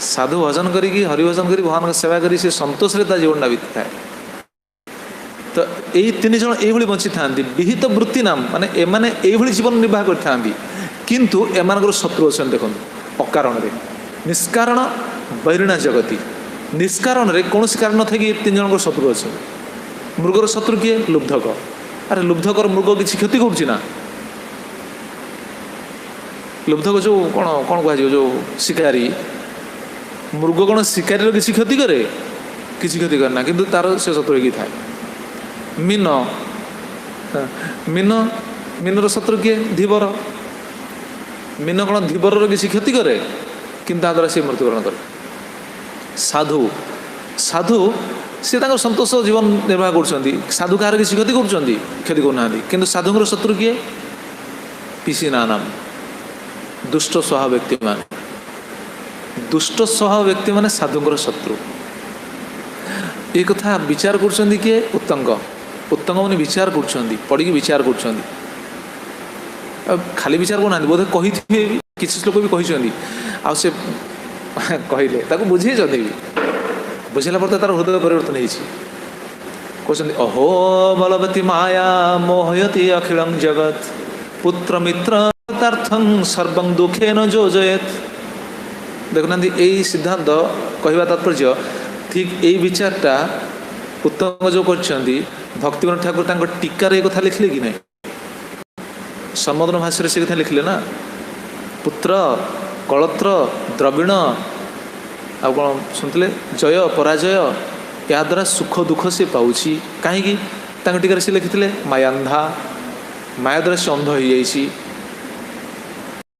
साधु भजन करी हरिभजन करी भगवान सेवा करी से संतोष रे ता जीवनटा बीती थाए। तो यही तीन जन ये बंची था विहित वृत्ति नाम माने एमाने ये जीवन निर्वाह कर किंतु एमानकर शत्रु अच्छा देखो अकारण रे निष्कारण बैरिणा जगती निष्कारण रे कौन कारण न थे तीन जन शत्रु अच्छे। मृगर शत्रु किए लुब्धक। अरे लुब्धकर मृग किसी क्षति करुच्ची लुब्धक जो कौन कौन कह जो शिकारी मृग कौन शिकारी किसी क्षति करे किसी क्षति करना किंतु तार से शत्रु ही थाए। मीन मीन मीनर शत्रु किए धीवर। मीन कौन धीवर किसी क्षति करे किंतु द्वारा सी मृत्युवरण करे। साधु साधु सी संतोष जीवन निर्वाह कर साधु कहार किसी क्षति क्षति करना किंतु साधुर शत्रु किए पिसीना नाम दुष्ट स्वभाव व्यक्ति मान दुष्ट स्वभाव व्यक्ति माने साधुर शत्रु। ये कथा विचार कर किए उत्तंग उत्तंग मैंने विचार कर पढ़ी विचार कर खाली विचार करना बोधे कही किसी लोक भी कहते से कहले बुझे बुझेला पर तार हृदय परिवर्तन होती अहो बलवती माया मोहयती अखिलं जगत पुत्र मित्र सर्वं दुखे न जोजयत। देखुना यही सिद्धांत कहवा तात्पर्य ठीक यही विचारटा उत्तम जो कर भक्तिविनोद ठाकुर टीकार एक कथा लिखले कि नहीं संबोधन भाष्य से कथा लिखले ना पुत्र कलत्र द्रविण आ कौन शुणुते जय पराजय या द्वारा सुख दुख से पाऊँगी कहीं टीकार से लिखिते मायांधा माया द्वारा से अंध हो जाइए।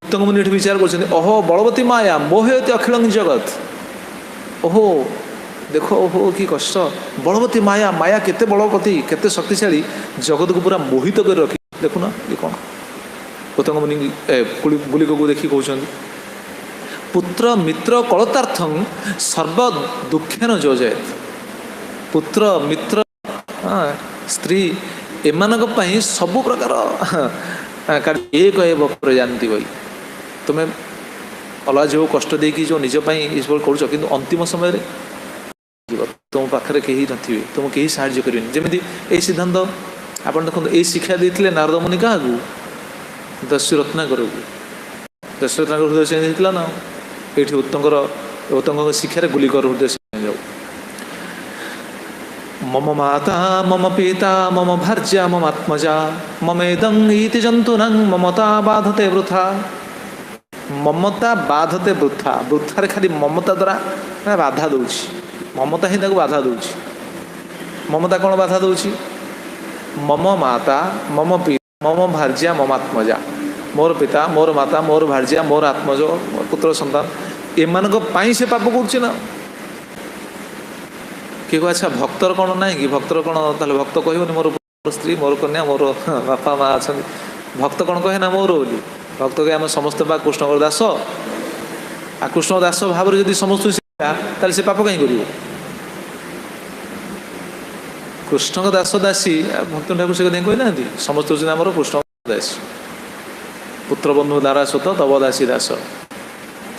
उत्तम मुनि विचार कर अहो बलवती माया मोहयति अखिलं जगत। ओहो देखो ओहो कि कष्ट बलवती माया माया केते बलवती केते शक्तिशाली जगत को पूरा मोहित कर रखी। देखुना ये कौन उत्तम मुनि बुलिक को देखी कहते पुत्र मित्र कलतार्थं सर्व दुखेन जोजयत। पुत्र मित्र स्त्री एमानक पई सब प्रकार एक प्रजाति वही तुम्हें अलग जो कष्ट देकी जो निज ईश्वर कर अंतिम समय तुम पाखे कहीं नी तुम कहीं साहाଯ୍य करें जमी ये सिद्धांत आप देखो ये शिक्षा देते नारद मुनि क्या दस्यु रत्नाकर को दस्यु रत्नाकर हृदय चेंज होता ना ये उत्तंगर उत्तंग शिक्षार गुलिकर हृदय चेंज जाऊ मम माता मम पिता मम भार्या मम आत्मजा ममेदं इति जंतूनां ममता बाधते वृथा। ममता बाधते वृथा वृथारे खाली ममता द्वारा बाधा दूची ममता ही बाधा दूची। ममता कौन बाधा दूची मम माता मम पिता मम भार्या मम आत्मजा मोर पिता मोर माता मोर भार्या मोर आत्मज मोर पुत्र संतान एमानक पाई से पाप करुच्ची ना किए कह अच्छा भक्तर कौन ना कि भक्तर कौन ताले भक्त कहनी मोर स्त्री मोर कन्या मोर बापा माँ अच्छा भक्त कौन कहे ना मोर बोली भक्त कहे आम समस्त बा कृष्ण दास आ कृष्ण दास भाव जब समस्त से पाप कहीं कर कृष्ण दास दासी भक्त ठाकुर से कहीं कहना समस्त हूँ कृष्ण दासी पुत्र बंधु दारा सुत तब दासी दास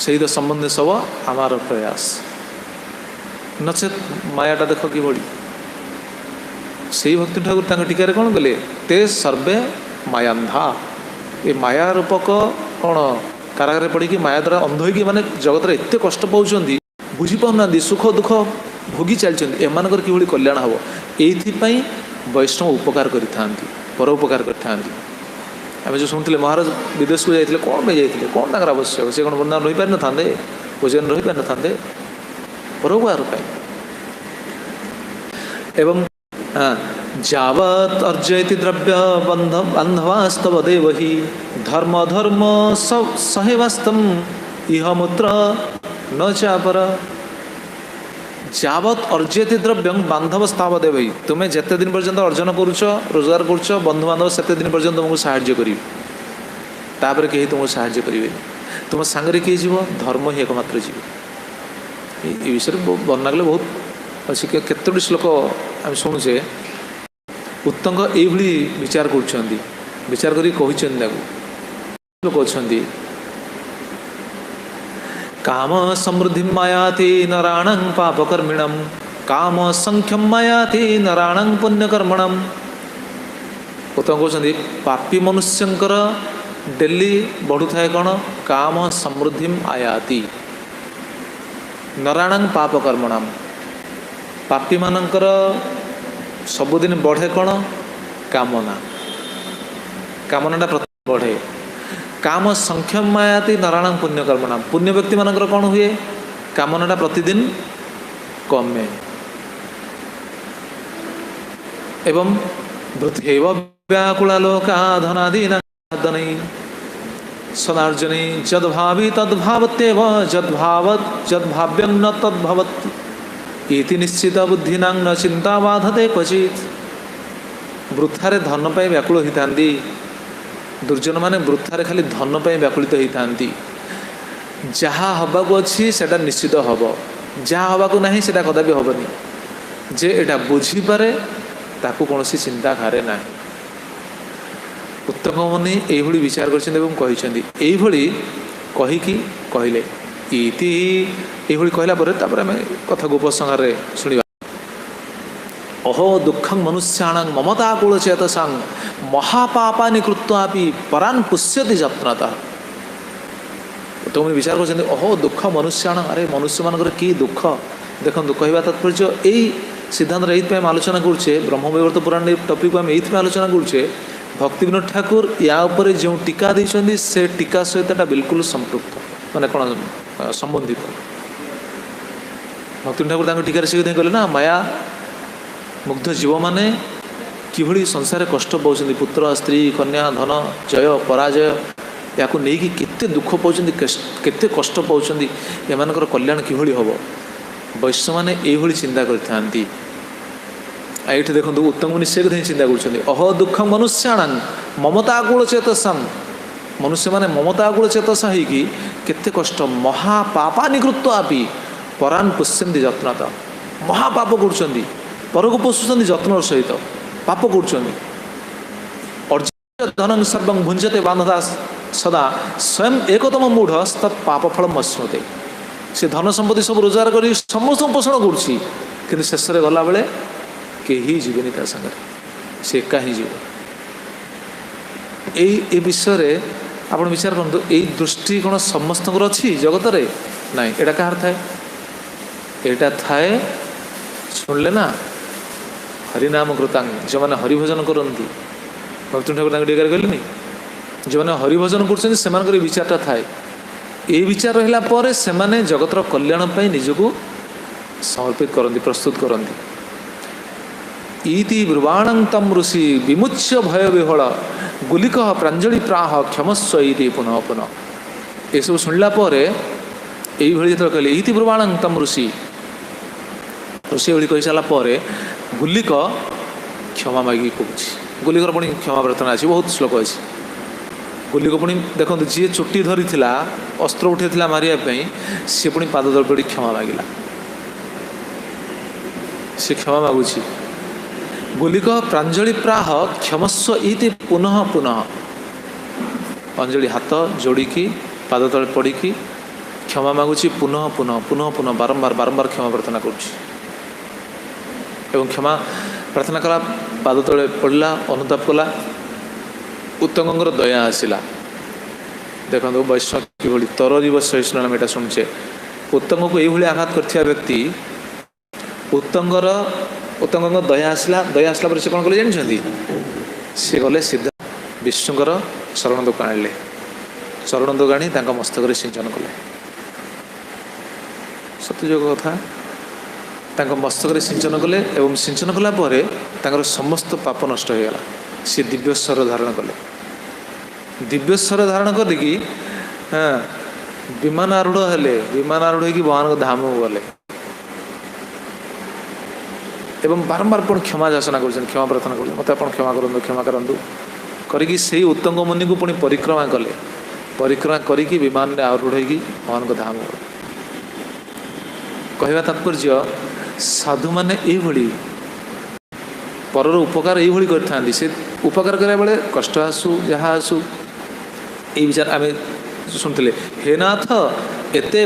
से तो संबंध सब आमार प्रयास नचेत मायाटा देख कि बड़ी से भक्ति ठाकुर टीकार कौन कले ते सर्वे मायांधा ये माया रूपक कौन कारागार पड़ी माया द्वारा अंध हो माने जगत एत कष्ट पाँच बुझी पाना सुख दुख भोगी चलती एमानकर कि कल्याण हम ये वैष्णव उपकार करि परोपकार करें जो शुणुते महाराज विदेश को जाते कौन पे जाते कौन तक आवश्यक से कौन वृंदावन रही पारि न था भोजन रही पारि न था परोपकार एवं जावत अर्जयति द्रव्य बांधवास्तव देव ही धर्म धर्म सहेवास्तम इह मूत्र न चापर। जावत अर्जयति द्रव्यं बांधवस्ताव देव ही तुम्हें जिते दिन पर्यंत अर्जन करुच रोजगार करुच बंधु बांधव से दिन पर्यंत तुमको साहाय्य करी तापर कहीं तुमको साहाय्य करेंगे तुम सांगे किए जीव धर्म ही एकमात्र जीव ये विषय वर्णना कले बहुत अच्छी केतोटी श्लोक आम शुणुचे उत्तंग ये विचार कर लोक अच्छा काम समृद्धि मायाति नराणं पापकर्मिणं काम संख्यम मायाति नराणं पुण्यकर्मणं। उत्तम कहते पापी मनुष्यंकर डेली बढ़ुए कौन काम समृद्धि आयाति नराणं पापकर्मणं। पापी मानकर सबुदिन बढ़े कौन कामना कामनाटा प्रति बढ़े। काम संख्यम मायाति नराणं पुण्यकर्मणं। पुण्य व्यक्ति मानकर कौन हुए कामनाटा प्रतिदिन कमे। एवं वृथैव व्याकुला लोका धनादीनां धनै सदार्जने जद्भावी तद्भावत्येव जद्भावत् जद्भाव्यं न तद्भवत् इति निश्चित बुद्धिनां न चिंता बाधते क्वचित्। वृथारे धन पाई व्याकुल होइतांती। दुर्जन माने वृथारे खाली धन पाई व्याकुलित होइतांती। जहाँ हबाकू अच्छी सेटा निश्चित हब, जहाँ हबाकू नहीं सेटा कदापि हबनी। जे एटा बुझी पारे ताकू कौनसी चिंता खारे ना। उत्तम मुनि एभली विचार करछन्ति कहीकि कहले इति एभली कहला परे तापर आमे कथा उपसंहार रे सुनिबा। अहो दुःखं मनुष्याणां ममताकुल चेतसां महापापानि कृत्वापि परान् पुष्यति यत्नतः। तो मुनि विचार करछन्ति अहो दुःख मनुष्याणां अरे मनुष्य मानकर की दुःख देखंतु कहवा तात्पर्य एई सिद्धांत एइथि आलोचना करुचे। ब्रह्मवैवर्त पुराण टॉपिक को आम एइथि आलोचना करुचे। भक्ति विनोद ठाकुर या ऊपर जो टीका देइछन्ति से टीका सहित बिल्कुल संपृक्त माने कोन संबंधित। भक्ति ठाकुर तांको टीका से कहले ना माया मुग्ध जीव माने किभली संसार कष्ट पाउछन्ति। पुत्र स्त्री कन्या धन जय पराजय या नहीं कि केते दुख पाउछन्ति केते कष्ट पाउछन्ति एमानकर कल्याण किभली हबो वैष्णव माने एभली चिंता करथांती। एठी देखंतु उत्तम मुनि से कथा चिंता करछन्ति अहो दुःखं मनुष्याणां ममताकुल चेतसां। मनुष्य माने ममताकुल चेतसा है कि केते कष्ट महापापानि कृत्वापि परान् पुष्यन्ति यत्नतः। महापाप करछन्ति पर को पोषुछन्ति यत्नर सहित पाप करछन्ति। अर्जित धनं सर्वं भुञ्जते बान्धदा सदा स्वयं एकतम मूढ़ तत् पापफलम् अश्नुते। से धन संपत्ति सब रोजगार कर समस्त पोषण करुच्ची कि शेष में गला बेले कहीं जीवेनि ता संगे से एका ही जीव। ए विषय रे आपण विचार करते यही दृष्टि कौन समस्त अच्छी जगत रे नाई एटा कहार थाए एटा थाए शुणिले ना हरिनाम कृतांग जो मैंने हरिभजन करती भक्ति ठाकुर टीका कहले जो मैंने हरिभजन कर विचारटा थाए। ये विचार रहा पर से माने जगतर कल्याण पाई निजको समर्पित करती प्रस्तुत करती। इति ब्रुवाणं तम ऋषि विमुच्य भय विहल गुलिक प्रांजलि प्राह क्षमस्व इति पुनः पुनः। ये सब शुणला यही जो कहले इति ब्रुवाणं तम ऋषि ऋषि ये कही सारा गुलिक क्षमा मागिक कौच। गुलिकर पुणी क्षमा प्रार्थना अच्छी बहुत श्लोक अच्छी। गुलिक पुणी देखो जी चुट्टी धरी अस्त्र उठे मारे सी पुणी पाद तल पड़ी क्षमा मागिला से क्षमा मागुच। गुलिक प्रांजलि प्राह क्षमस्व इति पुनः पुनः अंजलि हाथ जोड़िकी पाद तले पड़ी क्षमा मागुच पुनः पुनः पुनः पुनः बारंबार बारंबार क्षमा प्रार्थना करुच्ची। क्षमा प्रार्थना कला पाद तले पड़ला अनुताप कला उत्तंगर दया आसला। देखो वैष्णव कि तररीव सहिष्णु आम यहाँ शुणुचे उत्तंग को यही आघात कर व्यक्ति उत्तंगर दया आसला पर से कौन कले जानते सी गले सीधा विष्णुकर शरण दुख आनिले शरण दुख आनी मस्तक सिंचन कले सत्यजोग कथा मस्तक सिंचन कले एवं सिंचन कलापर समस्त पाप नष्ट हो गला। सी दिव्यस्वर धारण कले दिव्यस्वर धारण करके हाँ विमान आरूढ़ हेले विमान आरूढ़ हो भगवान धाम को गले एवं बारंबार पुणी क्षमा याचना कर क्षमा प्रार्थना कर मत क्षमा करूँ क्षमा करूँ करी से उत्तंग मुनि को पुणी परिक्रमा कले परिक्रमा करी विमान में आरूढ़ हो भगवान को धाम को कहवा तात्पर्य साधु मैंने यही परर उपकार यही करते से उपकार करा बेले कष्ट आसू जहाँ आसू ये विचार आम शुणुले हे नाथ एते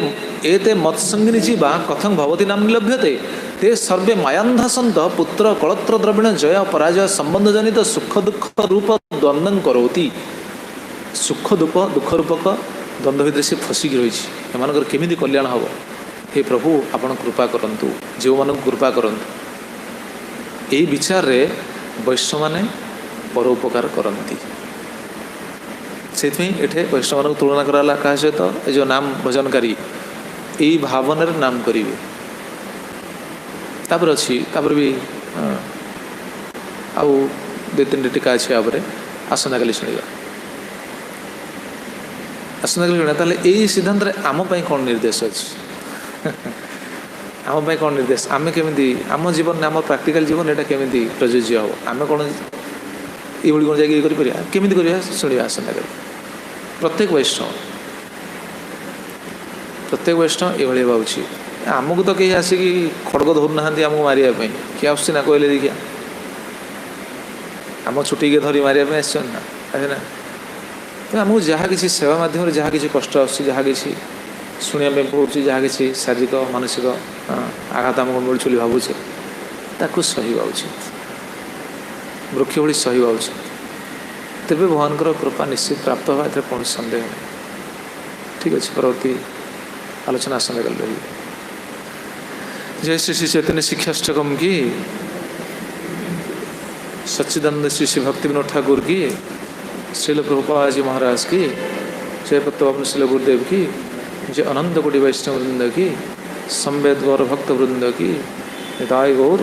एते मत्संगिनी जीवा कथं भवती नाम निलभ्यते ते सर्वे मायांधा सन्त पुत्र कलत्र द्रविण जय पराजय संबंध जनित सुख दुख रूप द्वंद्व करोति। सुख दुख रूपक द्वंद्व भितर से फसिकी रही एम केमी कल्याण हम। हे प्रभु आपण कृपा करंतु जो मान कृपा करंतु। यही विचार रे वैष्णव माने परोपकार करती से वैष्णव मान तुलना कराला क्या सहित जो नाम भजनकारी यही भावन नाम करेंगे। तापर अच्छी तापर भी आउ दु तीन टीका अच्छे भाव आसंता काली शुणा आसंता काली शुणा ताले यही सिद्धांत आम कौन निर्देश अच्छी आम कौन निर्देश आम केमी आम जीवन आम प्राक्टिकल जीवन यहाँ केमी प्रযোज्य हम आम कौन ये कौन जाकर केमी कर शुणा आसंता काली। प्रत्येक वैष्णव ये भावी आमको तो कहीं आसिक खड़ग धरू ना आमको मारे किए आसना कहले देखिए आम छुट्टी के धरी मारे आसना ना तो आमको जहाँ किसी सेवा माध्यम जहाँ किसी कष्ट आसा कि शुणा पड़े जहाँ कि शारीरिक मानसिक आघात आमको मिलूँ भावुचे ताकू सहीवा उचित वृक्ष भली सहीवा उचित तेरे भगवान कृपा निश्चित प्राप्त होगा ए कौन सन्देह नहीं। ठीक अच्छे परवर्ती आलोचना आसंता कल रही। जय श्री श्री चैतन्य शिक्षाष्टकम की, सच्चिदानंद श्री श्री भक्ति विनोद ठाकुर की, श्रील प्रभुपाद जी महाराज की, जय पत्तवापन श्रील गुरुदेव की, जय अनंत कोटि वैष्णव वृंद की, संवेद गौर भक्त वृंद की, निताय गौर।